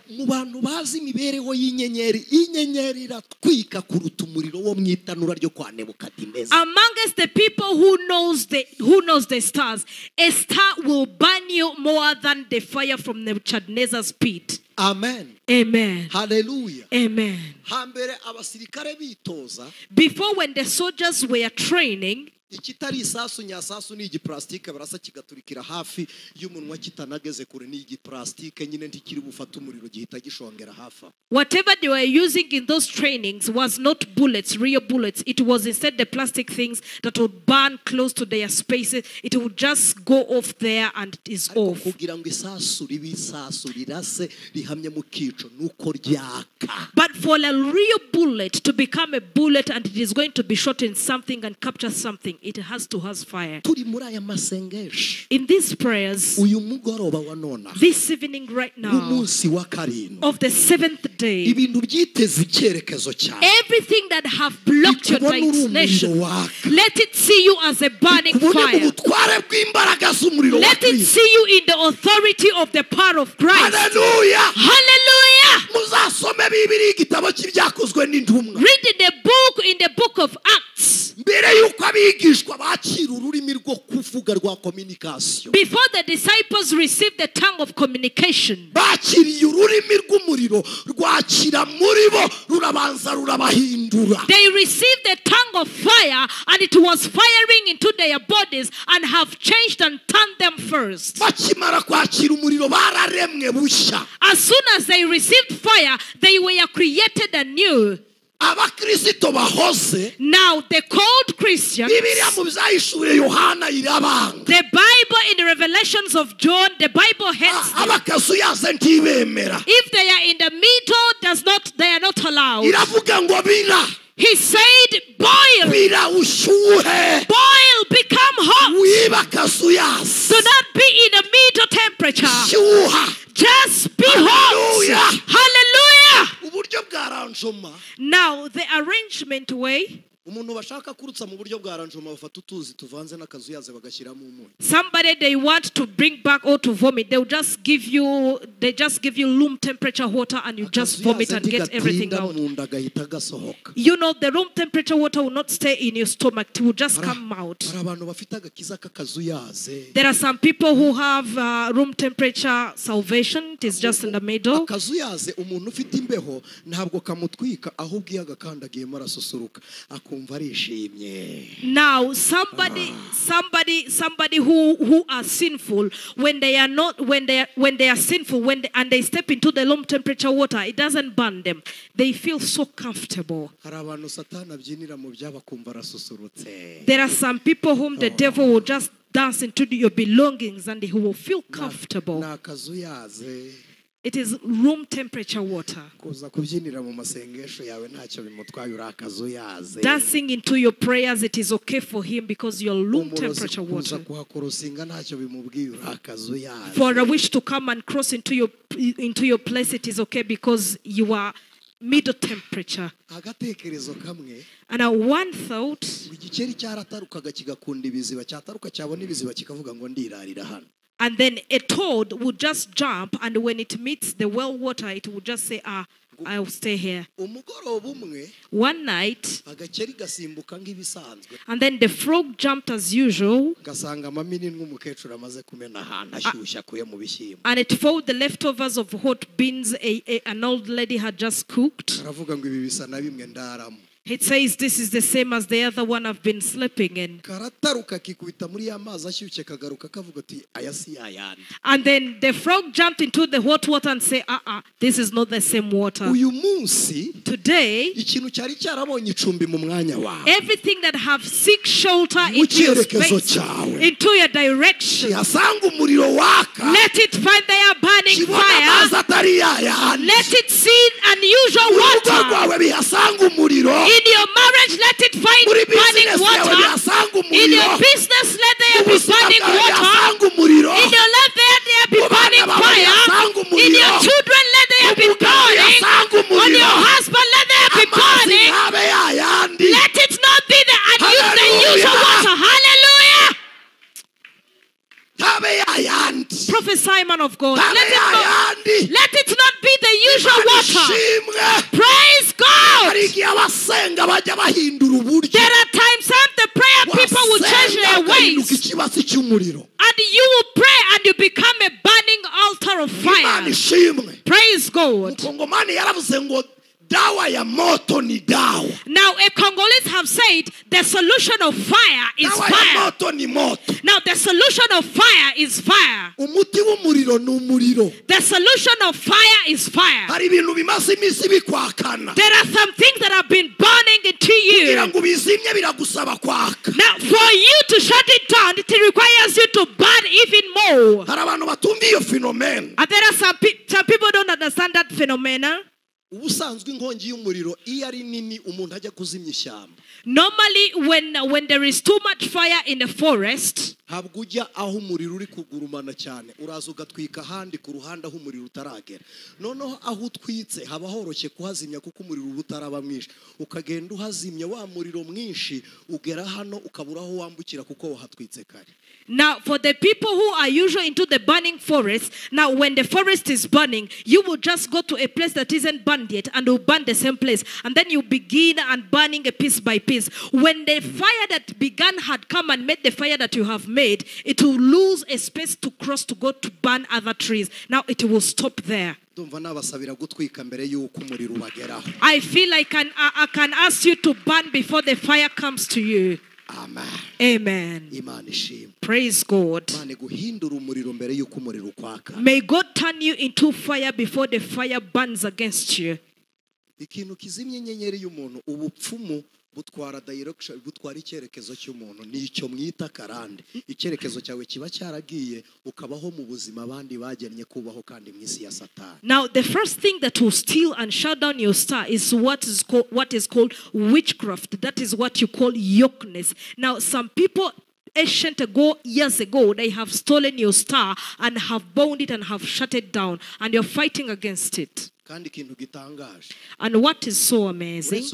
Mu bantu bazi imibereho y'inyenyeri, inyenyeri iratwika kuruta umuriro wo mwitanura ryo kwa Nebukadineza. Amongst the people who knows the stars, a star will burn you more than the fire from Nebuchadnezzar's pit. Amen. Amen. Hallelujah. Amen. Hambere abasirikare bitoza. Before, when the soldiers were training, ikitari isasu nyasasu ni igiplastike barasa kigaturikira hafi y'umunwa kitanageze kure ni igiplastike nyine ntikiri bufata umuriro gihita gishongera hafa. Whatever they were using in those trainings was not bullets, real bullets. It was instead the plastic things that would burn close to their spaces. It would just go off there and it is off. Kugira ngo isasu ribisasu rirase rihamye mu kico nuko ryaka. But for a real bullet to become a bullet and it is going to be shot in something and capture something, it has to have fire. Turi muri aya masengesho. In these prayers, uyu mugoroba wa nona, this evening right now, umunsi wa karindwi, of the 7th day, ibintu byiteze icyerekezo cyawe, everything that have blocked your destination, let it see you as a burning fire. Let it see you in the authority of the power of Christ. Hallelujah. Hallelujah. Muzasome Bibiliya igitabo cy'ibyakozwe n'intumwa. Read in the book of Acts. Mbere yuko abigishwa bakira ururimi rwo kuvuga rwa communication. Before the disciples received the tongue of communication, bakiriye ururimi rw'umuriro rwakira muri bo rurabanza rurabahindura. They received the tongue of fire and it was firing into their bodies and have changed and turned them first. Bakimara kwakira umuriro bararemwe bushya. As soon as they received fire, they were created anew. Abakristo bahoze, now the called Christians, Bibiliya mu byahishuriye Yohana irabanga. The Bible in the Revelations of John, the Bible hates them. Abakasuyaze ntibemera. If they are in the middle, they are not allowed. Iravuga ngo bira. He said, boil. Bira ushuhe. Boil, become hot. Wibakasuyase. Do not be in a middle temperature. Shuha. Just be hot. Hallelujah. Uburyo bwaranjoma. Now the arrangement way. Umuntu bashaka kurutsa mu buryo bwaranjoma bafata utuzi tuvanze n'akazuyaze bagashyiramo umunyu. Somebody they want to bring back or to vomit, they just give you room temperature water and you just vomit and get everything out. You know the room temperature water will not stay in your stomach, it will just come out. There are some people who have room temperature salvation, it is just in the middle. Akazuyaze umuntu ufite imbeho ntabwo kamutwika ahubwo iyo agakandagiye marasusuruka. Now somebody who are sinful, when they are sinful, and they step into the room temperature water, it doesn't burn them. They feel so comfortable. There are some people whom the devil will just dance into your belongings and he will feel comfortable. It is room temperature water. Dancing into your prayers, it is okay for him because you're room temperature water. For a wish to come and cross into your place, it is okay because you are middle temperature. And one thought, and then a toad would just jump, and when it meets the well water, it would just say, I'll stay here. One night, and then the frog jumped as usual, and it found the leftovers of hot beans an old lady had just cooked. It says this is the same as the other one I've been sleeping in. And then the frog jumped into the hot water and said, this is not the same water. Today, everything that have seek shelter into your space, into your direction, let it find their burning fire. Let it see unusual water. In your marriage, let it find burning water. In your business, let there be burning water. In your life, let there be burning fire. In your children, let there be burning. On your husband, let there be burning. Let it not be the unusual water. Hallelujah. Prophesy, man of God. Let it not be the usual water. Praise God. There are times when the prayer people will change their ways. And you will pray and you become a burning altar of fire. Praise God. dawa ya moto ni dawa. Now, a Congolese have said the solution of fire is Dawa ya fire. moto ni moto. Now, the solution of fire is fire. Umuti w'umuriro ni umuriro. The solution of fire is fire. Hari ibintu bimaze iminsi bikwakana. There are some things that have been burning into Kugira you. ngo bizimye biragusaba kwaka. Now, for you to shut it down, it requires you to burn even more. Hari abantu batumva iyo phenomenon. And there are some people don't understand that phenomena. Ubusanzwe inkongi y'umuriro iyo ari nini umuntu ajya kuzimya ishyamba. Normally, when there is too much fire in the forest, Ntabwo ujya aho umuriro uri kugurumana cyane, uraza ugatwika ahandi ku ruhande aho umuriro utaragera. Noneho aho utwitse haba horoshye kuhazimya kuko umuriro uba utaraba mwinshi, ukagenda uhazimya wa muriro mwinshi ugera hano ukabura aho wambukira kuko wahatwitse kare. now for the people who are usually into the burning forest, now when the forest is burning, you will just go to a place that isn't burned yet and will burn the same place, and then you begin and burning a piece by piece. When the fire that began had come and made the fire that you have made, it will lose a space to cross to go to burn other trees. Now it will stop there. I feel I can ask you to burn before the fire comes to you. Amen. Amen. Praise God. May God turn you into fire before the fire burns against you. Butwara direction, butwara icyerekezo cy'umuntu nicyo mwita karande. Icyerekezo cyawe kiba cyaragiye ukabaho mu buzima abandi bagennye kubaho kandi mu isi ya Satani. Now the first thing that will steal and shut down your star is what is called witchcraft. That is what you call yokeness. Now some people years ago, they have stolen your star and have bound it and have shut it down, and you're fighting against it. And what is so amazing,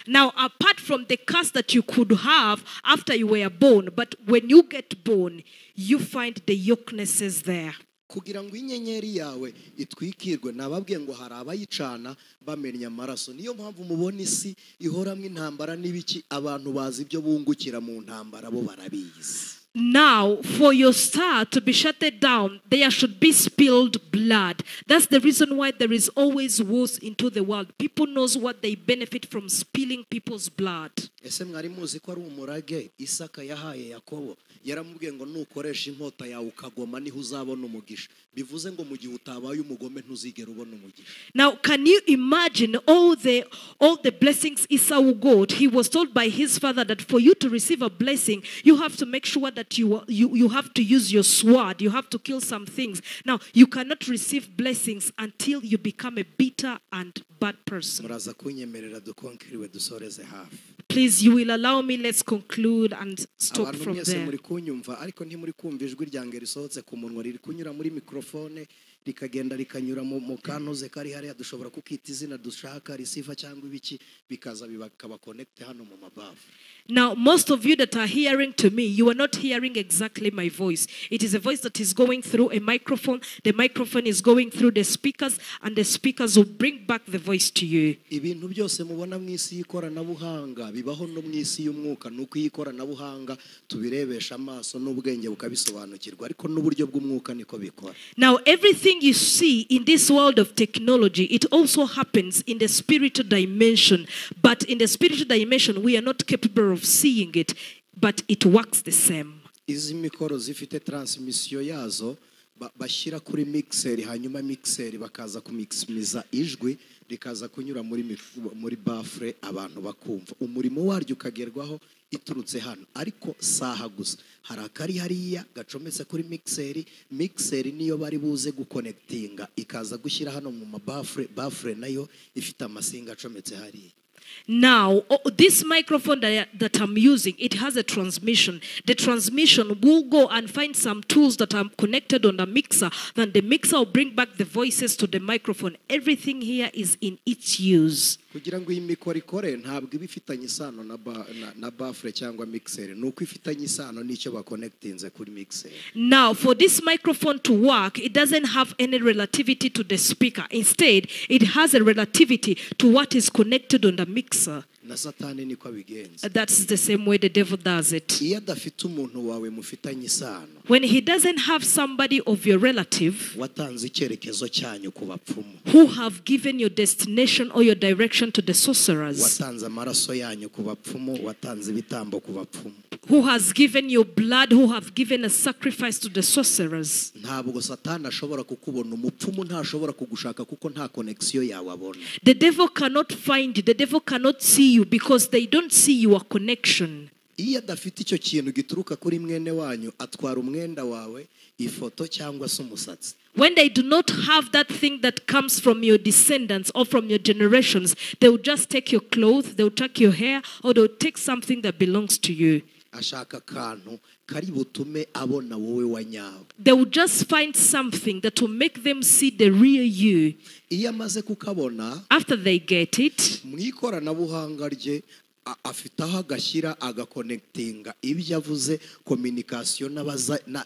now apart from the curse that you could have after you were born, but when you get born, you find the yokenesses there. Kugira ngo inyenyeri yawe itwikirwe nababwiye ngo hari abayicana bamennye amaraso, niyo mpamvu mubona isi ihoramwe intambara n'ibiki, abantu bazi ibyo bungukira mu ntambara bo barabizi. Now, for your star to be shut down, there should be spilled blood. That's the reason why there is always wars into the world. People knows what they benefit from spilling people's blood. Ese mwari muzi ko ari umurage Isaka yahaye Yakobo, yaramubwiye ngo nukoresha inkota yawe ukagoma niho uzabona umugisha. Bivuze ngo mu gihe utabaye umugome ntuzigera ubona umugisha. Now, can you imagine all the blessings Esau got? He was told by his father that for you to receive a blessing, you have to make sure that you have to use your sword. You have to kill some things. Now, you cannot receive blessings until you become a bitter and bad person. Please, you will allow me. Let's conclude and stop from there. Rikagenda rikanyura mu kanoze kari hariya dushobora kukita izina dushaka risifa cyangwa ibiki bikaza bikaba connect hano mu mabavu. Now, most of you that are hearing to me, you are not hearing exactly my voice. It is a voice that is going through a microphone. The microphone is going through the speakers, and the speakers will bring back the voice to you. Ibintu byose mubona mu isi y'ikoranabuhanga bibaho no mu isi y'umwuka, nuko ikoranabuhanga tubirebesha amaso n'ubwenge bukabisobanukirwa, ariko n'uburyo bw'umwuka niko bikora. Now, everything you see in this world of technology, it also happens in the spiritual dimension. But in the spiritual dimension, we are not capable of seeing it, but it works the same. Izi mikoro zifite transmission yazo bashyira kuri mixer, hanyuma mixer bakaza kumiximiza ijwi rikaza kunyura muri bafre abantu bakumva umurimo waryo ukagerwaho iturutse hano, ariko saha gusa hari akari hariya gacometse kuri mixer niyo bari buze guconnectinga ikaza gushyira hano mu bafre nayo ifite amasinga acometse hariya. Now, this microphone that I'm using, it has a transmission. The transmission will go and find some tools that are connected on the mixer. Then the mixer will bring back the voices to the microphone. Everything here is in its use. Kugira ngo imikoro ikore ntabwo ibifitanye isano na bafre cyangwa mixer, nuko ifitanye isano n'icyo ba connectinze kuri mixer. Now, for this microphone to work, it doesn't have any relativity to the speaker. Instead, it has a relativity to what is connected on the mixer. na satani niko abigenza. That's the same way the devil does it. Iyo adafite umuntu wawe mufitanye isano, When he doesn't have somebody of your relative watanze icyerekezo cyanyu ku bapfumu, who have given your destination or your direction to the sorcerers, watanze amaraso yanyu ku bapfumu, watanze ibitambo ku bapfumu, who has given your blood, who have given a sacrifice to the sorcerers, ntabwo satani ashobora kukubona. Umupfumu ntashobora kugushaka kuko nta connection yawe abona. the devil cannot find you, the devil cannot see you because they don't see your connection. Iyo adafite icyo kintu gituruka kuri mwene wanyu, atwara umwenda wawe, ifoto cyangwa se umusatsi. When they do not have that thing that comes from your descendants or from your generations, they will just take your clothes, they will take your hair, or they will take something that belongs to you. Ashaka kantu kari butume abona wowe wanyawe. They will just find something that will make them see the real you. Iyo amaze kukabona, After they get it, mu ikoranabuhanga rye afite aho agashyira agakonekitinga ibyo avuze, communication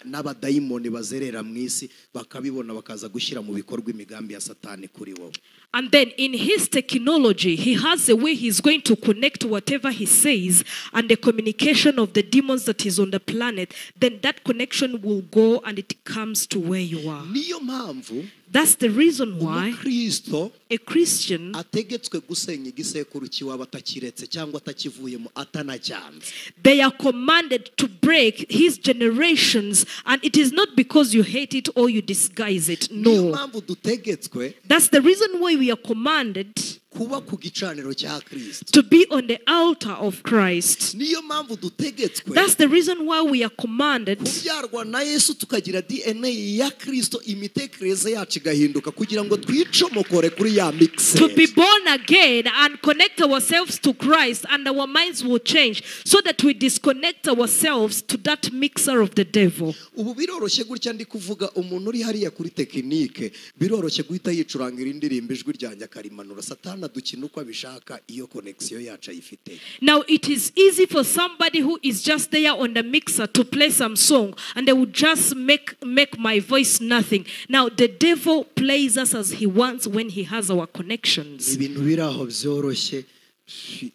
n'abadayimoni bazerera mu isi bakabibona, bakaza gushyira mu bikorwa imigambi ya satani kuri wowe. and then in his technology, he has a way he's going to connect whatever he says and the communication of the demons that is on the planet. Then that connection will go and it comes to where you are. Niyo mpamvu That's the reason why Kristo a Christian, ategetswe gusenya igisekuru kiwaba atakiretse cyangwa atakivuyemo atanacyanze. they are commanded to break his generations, and it is not because you hate it or you disguise it. Niyo No. mpamvu dutegetswe That's the reason why we are commanded kuba ku gicaniro cya Kristo. to be on the altar of Christ. Niyo mpamvu dutegetswe That's the reason why we are commanded kubyarwa na Yesu, tukagira DNA ya Kristo, imitekerereze yacu igahinduka kugira ngo twicomokore kuri ya mixer. to be born again and connect ourselves to Christ, and our minds will change so that we disconnect ourselves to that mixer of the devil. Ubu biroroshye gutya ndi kuvuga, umuntu uri hariya kuri tekinike biroroshye guhita yicurangira indirimbo ijwi ryanjye akarimanura. Satani adukina uko abishaka iyo connection yacu ayifite. Now it is easy for somebody who is just there on the mixer to play some song, and they would just make my voice nothing. Now the devil plays us as he wants when he has our connections. Ibintu biraho byoroshye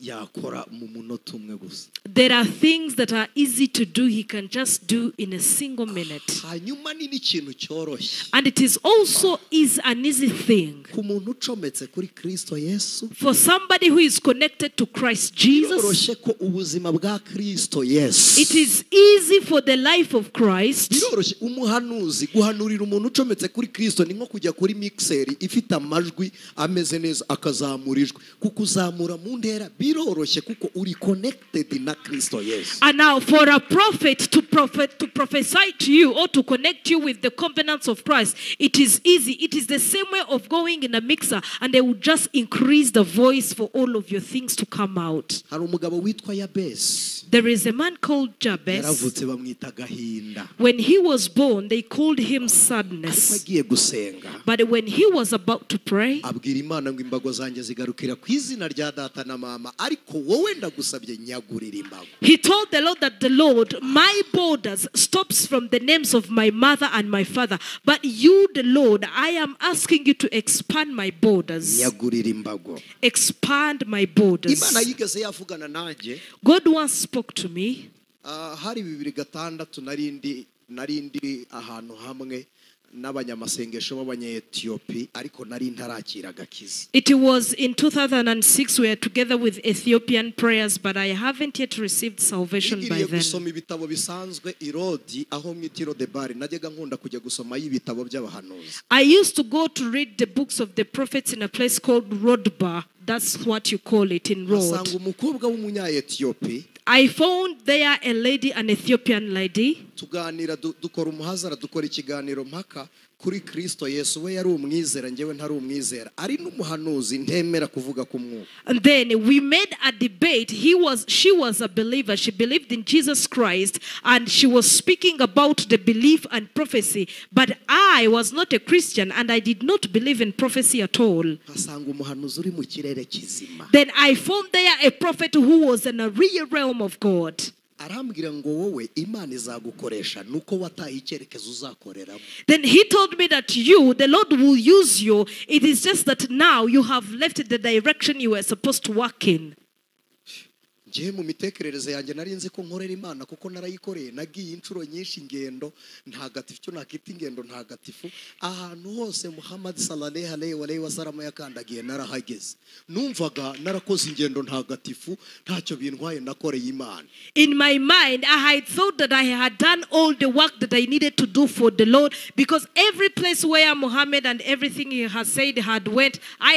yakora mu munota umwe gusa. There are things that are easy to do, he can just do in a single minute. Hanyuma ni n'ikintu cyoroshye And it is also an easy thing ku muntu ucometse kuri Kristo Yesu. for somebody who is connected to Christ Jesus. Biroroshye ko ubuzima bwa Kristo Yesu. It is easy for the life of Christ. Biroroshye umuhanuzi guhanurira umuntu ucometse kuri Kristo ni nko kujya kuri mixeri ifite amajwi ameze neza akazamurijwe. Kukuzamura mu ndera biroroshye kuko uri connected na Kristo Yesu. And now for a prophet to prophesy to you or to connect you with the covenants of Christ, it is easy. It is the same way of going in a mixer, and they will just increase the voice for all of your things to come out. Hari umugabo witwa Yabesi. There is a man called Jabez. Yaravutse bamwita gahinda. When he was born, they called him Ariko sadness. agiye gusenga, But when he was about to pray, abwira Imana ngo imbago zanjye zigarukira ku izina rya data na mama, ariko wowe ndagusabye nyagurira imbago. he told the Lord that the Lord, my borders stops from the names of my mother and my father. But you, the Lord, I am asking you to expand my borders. Nyagurira imbago. Expand my borders. Imana yigeze yavugana nanjye. God once spoke to me. Hari 2006 narindi ahantu hamwe n'abanyamasengesho b'abanyetiyopi, ariko nari ntarakira agakiza. It was in 2006. We were together with Ethiopian prayers, but I haven't yet received salvation by Nigiriye then. gusoma ibitabo bisanzwe irodi aho mwitiro de bari, najyaga nkunda kujya gusoma y'ibitabo by'abahanuzi. I used to go to read the books of the prophets in a place called Rodbar. That's what you call it in Rod. Asanga umukobwa w'umunya-Etiyopi. I found there a lady, an Ethiopian lady. Tuganira dukora umuhazara, dukora ikiganiro mpaka kuri Kristo Yesu. We yari umwizera, njyewe ntari umwizera, ari n'umuhanuzi ntemera kuvuga ku mwuka. And then we made a debate. She was a believer. She believed in Jesus Christ, and she was speaking about the belief and prophecy. But I was not a Christian, and I did not believe in prophecy at all. Asanga umuhanuzi uri mu kirere kizima. Then I found there a prophet who was in a real realm of God. Arambwira ngo wowe Imana izagukoresha nuko wataye icyerekezo uzakoreramo. Then he told me that you, the Lord will use you. It is just that now you have left the direction you were supposed to work in. gihe mu mitekerereze yanjye nari nzi ko nkorera Imana kuko narayikoreye nagiye inshuro nyinshi ingendo ntagatifu cyo nakita ingendo ntagatifu ahantu hose Muhammad sallallahu alaihi wasallam yakandagiye narahageze numvaga narakoze ingendo ntagatifu ntacyo bintwaye nakoreye Imana. In my mind, I had thought that I had done all the work that I needed to do for the Lord, because every place where Muhammad and everything he has said had went, I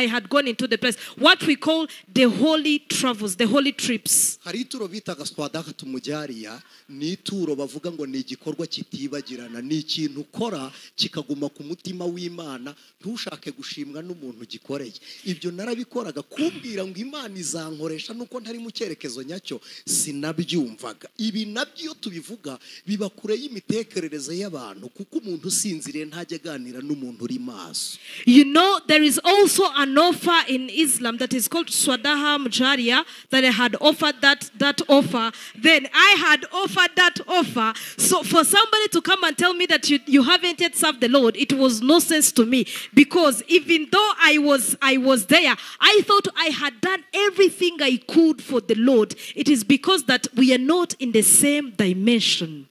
had gone into the place, what we call the holy travels, the holy trips. Hari ituro bitaga swadaka tumujariya ni ituro bavuga ngo ni igikorwa kitibagirana ni ikintu ukora kikaguma ku mutima w'Imana ntushake gushimwa n'umuntu gikoreye. Ibyo narabikoraga kumbwira ngo Imana izankoresha nuko ntari mu cyerekezo nyacyo sinabyumvaga. Ibi nabyo tubivuga biba kure y'imitekerereze y'abantu kuko umuntu usinziriye ntajya ganira n'umuntu uri maso. You know, there is also an offer in Islam that is called Swadaha Mujariya, that I had offered that offer. Then I had offered that offer. So for somebody to come and tell me that you haven't yet served the Lord, it was nonsense to me, because even though I was there, I thought I had done everything I could for the Lord. It is because that we are not in the same dimension.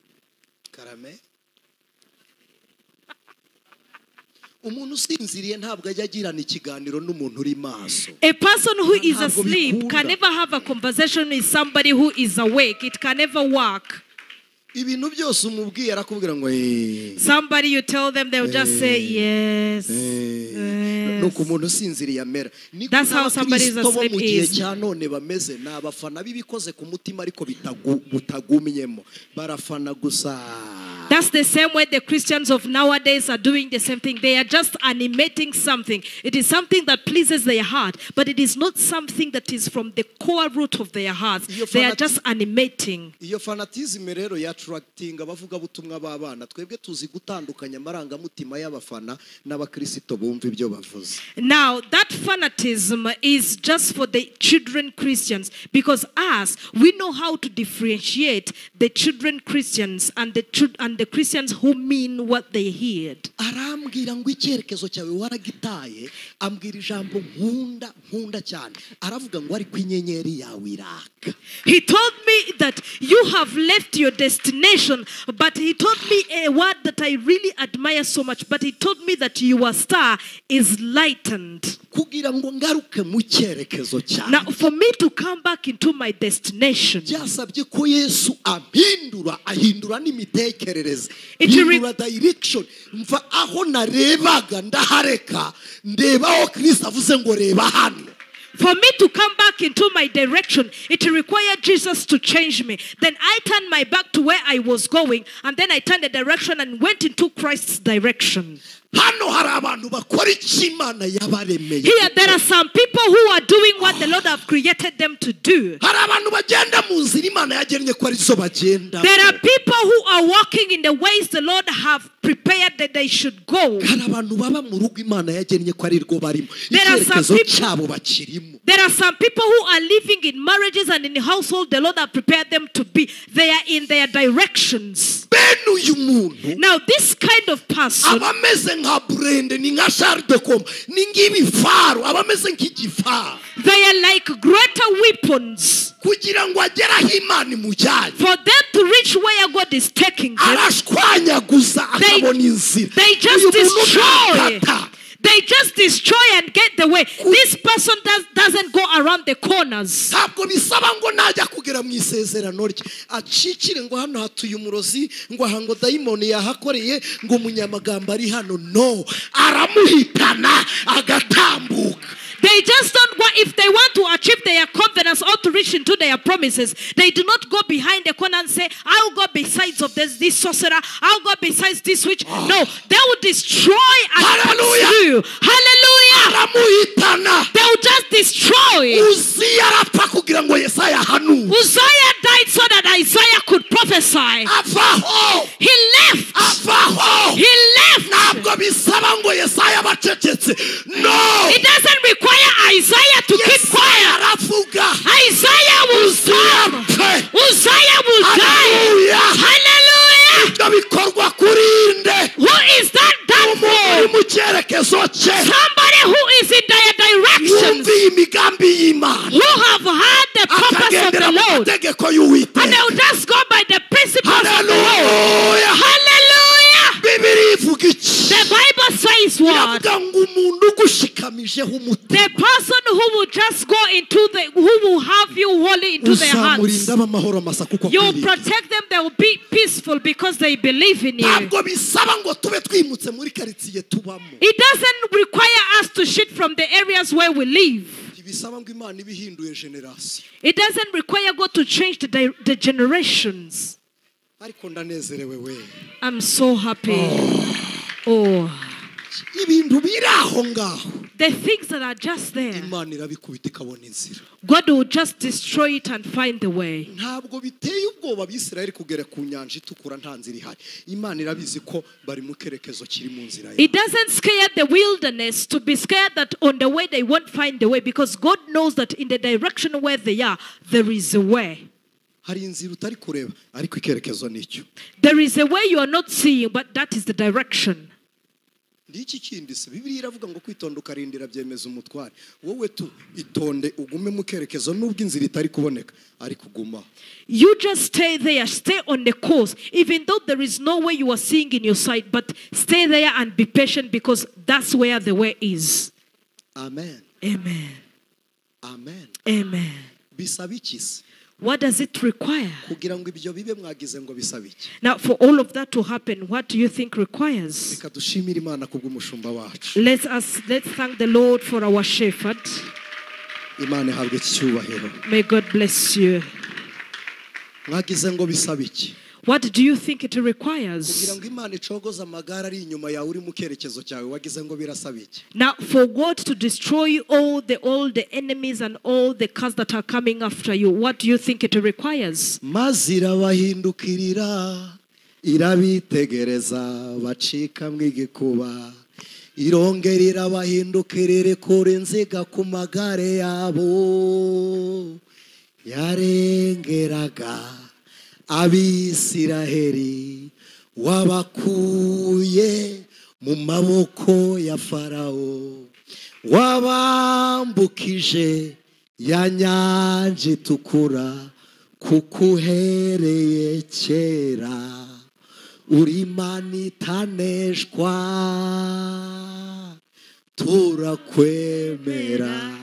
Karame. Umuntu usinziriye ntabwo ajya agirana ikiganiro n'umuntu uri maso. A person who is asleep can never have a conversation with somebody who is awake. It can never work. Ibintu byose umubwiye arakubwira ngo somebody you tell them, they'll just say yes. Nuko umuntu usinziriye amera. That's how somebody is asleep mu gihe is. cya none bameze n'abafana bibikoze ku mutima ariko bitagumyemo barafana gusa. That's the same way the Christians of nowadays are doing the same thing. They are just animating something. It is something that pleases their heart, but it is not something that is from the core root of their hearts. They are just animating. Iyo fanatism rero ya attracting abavuga butumwa babana twebwe tuzi gutandukanya amarangamutima y'abafana n'abakristo bumva ibyo bavuze. Now that fanatism is just for the children Christians, because us, we know how to differentiate the children Christians and the Christians who mean what they heard. Arambwira ngo icyerekezo cyawe waragitaye ambwira ijambo nkunda cyane aravuga ngo ari ku inyenyeri yawe iraka. He told me that you have left your destination, but he told me a word that I really admire so much, but he told me that your star is lightened. Kugira ngo ngaruke mu cyerekezo cyawe. Now for me to come back into my destination, byasabye ko Yesu ahindura n'imitekerereze. Hindura direction. Mva aho narebaga ndahareka ndeba aho Kristo avuze ngo reba hano. For me to come back into my direction, it required Jesus to change me. Then I turned my back to where I was going, and then I turned the direction and went into Christ's direction. Here there are some people who are doing what the Lord have created them to do. There are people who are walking in the ways the Lord have prepared that they should go. There are some people who are living in marriages and in the household the Lord have prepared them to be. They are in their directions. Now this kind of person, they are like greater weapons for them to reach where God is taking them. They just destroy. They just destroy and get the way. This person doesn't go around the corners. They just don't go. If they want to achieve their confidence or to reach into their promises, they do not go behind the corner and say, I'll go besides of this sorcerer, I'll go besides this witch. No, they will destroy and pursue. Hallelujah. They will just destroy. Uzziah died so that Isaiah could prophesy. He left. He left. No. It doesn't require Isaiah to keep quiet. Isaiah will stop. Uzziah will die. Hallelujah. Who is that done for? Somebody who is in their directions, who have heard the purpose Hallelujah. Hallelujah. Bibiri ivuga iki? The Bible says what? Iravuga ngo umuntu ugushikamijeho umutima The person who will just go into who will have you wholly into their hearts. uzamurinda abamahoro masa kuko You akwiriye. protect them, they will be peaceful because they believe in you. Ntabwo bisaba ngo tube twimutse muri karitsiye tubamo. It doesn't require us to shift from the areas where we live. Bisaba ngo Imana ibihinduye generation. It doesn't require God to change the generations. Ariko ndanezerewe we. I'm so happy. Oh. Ibintu biraho ngaho. The things that are just there, Imana irabikubita ikabona inzira. God will just destroy it and find the way. Ntabwo biteye ubwoba Abisirayeli kugera ku nyanja itukura nta nzira ihari. Imana irabizi ko bari mu kerekezo kiri mu nzira yayo. It doesn't scare the wilderness to be scared that on the way they won't find the way, because God knows that in the direction where they are, there is a way. Hari inzira utari kureba ariko ikerekezo nicyo. There is a way you are not seeing, but that is the direction. Ndiki kindi se Bibiliya iravuga ngo kwitonda ukarindira byemeza umutware. Wowe tu itonde ugume mu kerekezo nubwo inzira itari kuboneka ariko uguma. You just stay there, stay on the course, even though there is no way you are seeing in your sight, but stay there and be patient because that's where the way is. Amen. Amen. Amen. Amen. Bisaba iki se? What does it require? Kugira ngo ibyo bibe mwagize ngo bisaba iki? Now, for all of that to happen, what do you think requires? Reka dushimire Imana kubw'umushumba wacu. Let's thank the Lord for our shepherd. Imana ihabwe icyubahiro. May God bless you. Mwagize ngo bisaba iki? What do you think it Kugira requires? ngo Imana icogoza amagara ari inyuma yawe uri mu kerekezo cyawe wagize ngo birasaba iki? Now, for God to destroy all the enemies and all the cars that are coming after you, what do you think it requires? Maze irabahindukirira irabitegereza bacikamwe igikuba irongera irabahindukirire kure inziga ku magare yabo yarengeraga Abisiraheli wabakuye mu maboko ya Farawo wabambukije ya nyanja itukura kuko uhereye kera uri Imana itaneshwa turakwemera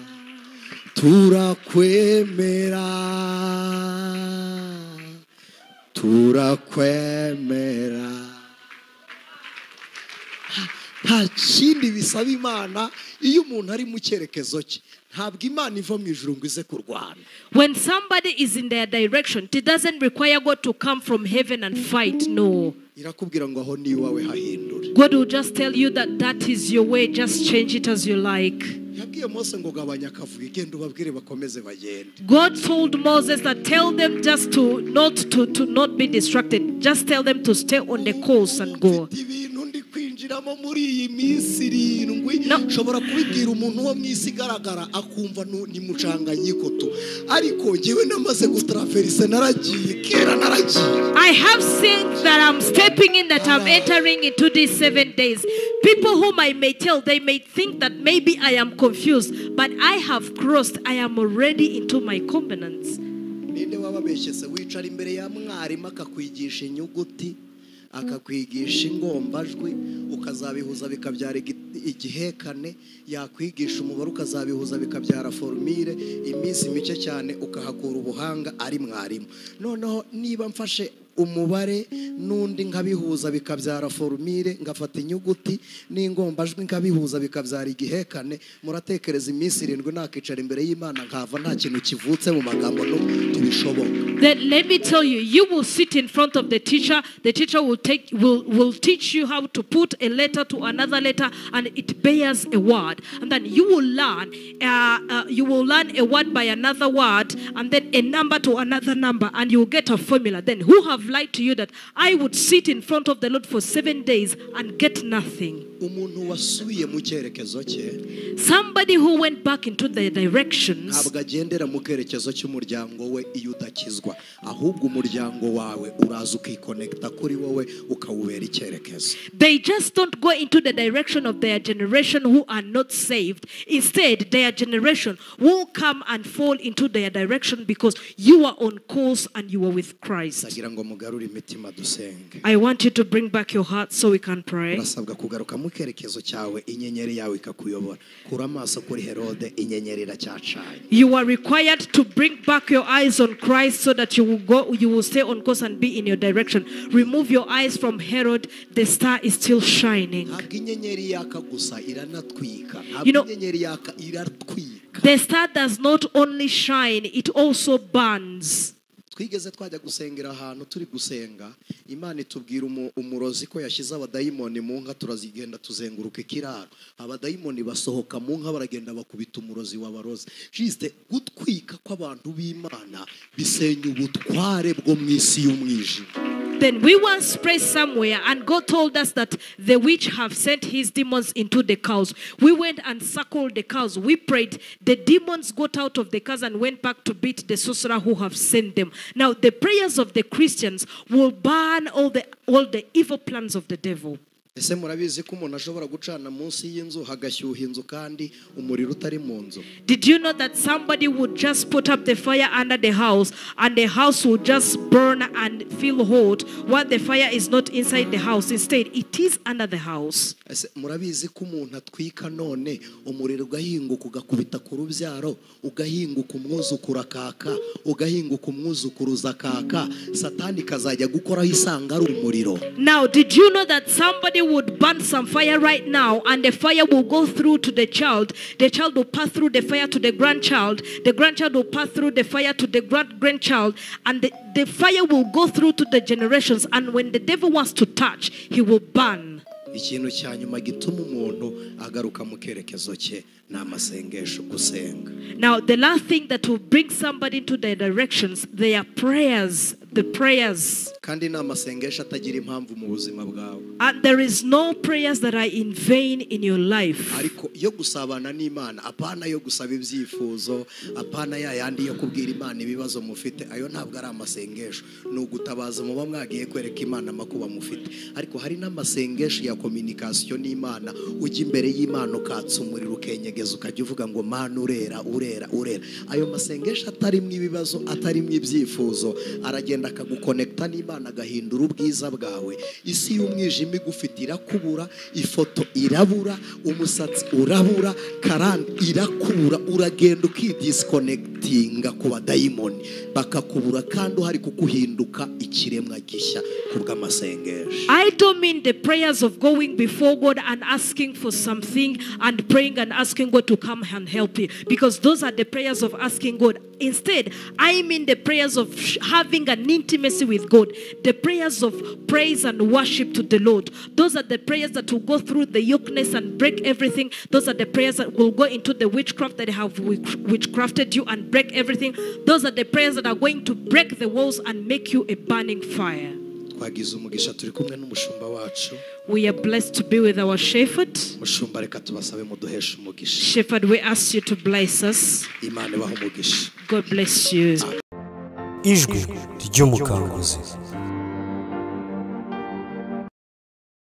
nta kindi bisaba Imana iyo umuntu ari mu cyerekezo cye ntabwo Imana iva mu ijuru ngo ize kurwana. When somebody is in their direction, it doesn't require God to come from heaven and fight. No. Irakubwira ngo aho ni iwawe hahindure. God will just tell you that that is your way. Just change it as you like. Yabwiye Mose ngo gabanya akavuyo genda ubabwire bakomeze bagende. God told Moses that tell them just to not be distracted. Just tell them to stay on the course and go. Ibintu ndi kwinjiramo muri iyi minsi 7 nshobora kubibwira umuntu wo mwisi garagara akumva ni mucanganyiko tu ariko ngewe namaze gutraverse naragiye kera naragiye. I have seen that I'm stepping in, that I'm entering into these 7 days. People whom I may tell, they may think that maybe I am confused, but I have crossed. I am already into my covenants. Ninde wababeshyese wicara imbere ya mwarimu akakwigisha inyuguti akakwigisha ingombajwi ukazabihuza bikabyara igihekane yakwigisha umubare ukazabihuza bikabyara formule iminsi mike cyane ukahakura ubuhanga ari mwarimu. Noneho niba mfashe umubare nundi nkabihuza bikabyara formule ngafata inyuguti n'ingombajwi nkabihuza bikabyara igihekane, muratekereza iminsi 7 nakicara imbere y'Imana nkava nta kintu kivutse mu magambo no tubishoboka. Then let me tell you, you will sit in front of the teacher will teach you how to put a letter to another letter and it bears a word, and then you will learn a word by another word and then a number to another number, and you will get a formula. Then who have lied to you that I would sit in front of the Lord for 7 days and get nothing? Umuntu wasubiye mu cyerekezo cye, somebody who went back into the directions, ntabwo agendera mu cyerekezo cy'umuryango we iyo udakizwa, ahubwo umuryango wawe uraza ukikonekta kuri wowe ukawubera icyerekezo. They just don't go into the direction of their generation who are not saved. Instead, their generation will come and fall into their direction because you are on course and you are with Christ. Sagira ngo mugarure imitima dusenge. I want you to bring back your heart so we can pray. Urasabwa kugaruka mu cyerekezo cyawe, inyenyeri yawe ikakuyobora. Kura amaso kuri Herode, inyenyeri iracyacanye. You are required to bring back your eyes on Christ so that you will stay on course and be in your direction. Remove your eyes from Herod, the star is still shining. You know, the star does not only shine, it also burns. Twigeze twajya gusengera ahantu turi gusenga, Imana itubwira umurozi ko yashize abadayimoni mu nka, turazigenda tuzenguruka ikiraro, abadayimoni basohoka mu nka baragenda bakubita umurozi w'abarozi. Juste gutwika kw'abantu b'Imana bisenya ubutware bwo mu isi y'umwijima. Then we once prayed somewhere and God told us that the witch have sent his demons into the cows. We went and circled the cows. We prayed. The demons got out of the cows and went back to beat the sorcerer who have sent them. Now the prayers of the Christians will burn all the evil plans of the devil. Ese murabizi ko umuntu ashobora gucana munsi y'inzu hagashyuha inzu kandi umuriro utari mu nzu? Did you know that somebody would just put up the fire under the house and the house would just burn and feel hot while the fire is not inside the house? Instead, it is under the house. Ese murabizi ko umuntu atwika none umuriro ugahinguka ugakubita ku rubyaro, ugahinguka umwuzukuru kaka, ugahinguka umwuzukuruza kaka, Satani kazajya gukoraho isanga ari umuriro. Now, did you know that somebody would burn some fire right now and the fire will go through to the child will pass through the fire to the grandchild will pass through the fire to the grandchild, and the fire will go through to the generations, and when the devil wants to touch, he will burn. Ikintu cya nyuma gituma umuntu agaruka mu cyerekezo cye n'amasengesho gusenga. Now the last thing that will bring somebody into their directions, they are prayers, the prayers. Kandi n'amasengesho atagira impamvu mu buzima bwawe. And there is no prayers that are in vain in your life. Ariko yo gusabana n'Imana, apana yo gusaba ibyifuzo, apana yandi yo kubwira Imana ibibazo mufite, ayo ntabwo ari amasengesho. No gutabaza muba mwagiye kwereka Imana makuba mufite. Ariko hari n'amasengesho ya communication n'Imana, ujya imbere y'Imana ukatsa umuriro ukenyegeza ukajya uvuga ngo Mana urera. Ayo masengesho atarimwe ibibazo, atarimwe ibyifuzo, aragenda akagukonekta n'Imana agahindura ubwiza bwawe. Isi y'umwijima igufitira kubura, ifoto irabura, umusatsi urabura, karande irakubura, uragenda ukidisconnectinga ku badayimoni bakakubura kandi hari kukuhinduka ikiremwa gishya kubw'amasengesho. I don't mean the prayers of going before God and asking for something and praying and asking God to come and help you, because those are the prayers of asking God. Instead, I mean the prayers of having an intimacy with God, the prayers of praise and worship to the Lord. Those are the prayers that will go through the yokeness and break everything. Those are the prayers that will go into the witchcraft that have witchcrafted you and break everything. Those are the prayers that are going to break the walls and make you a burning fire. We are blessed to be with our shepherd. Shepherd, we ask you to bless us. God bless you. Ijwi ry'umukanguzi.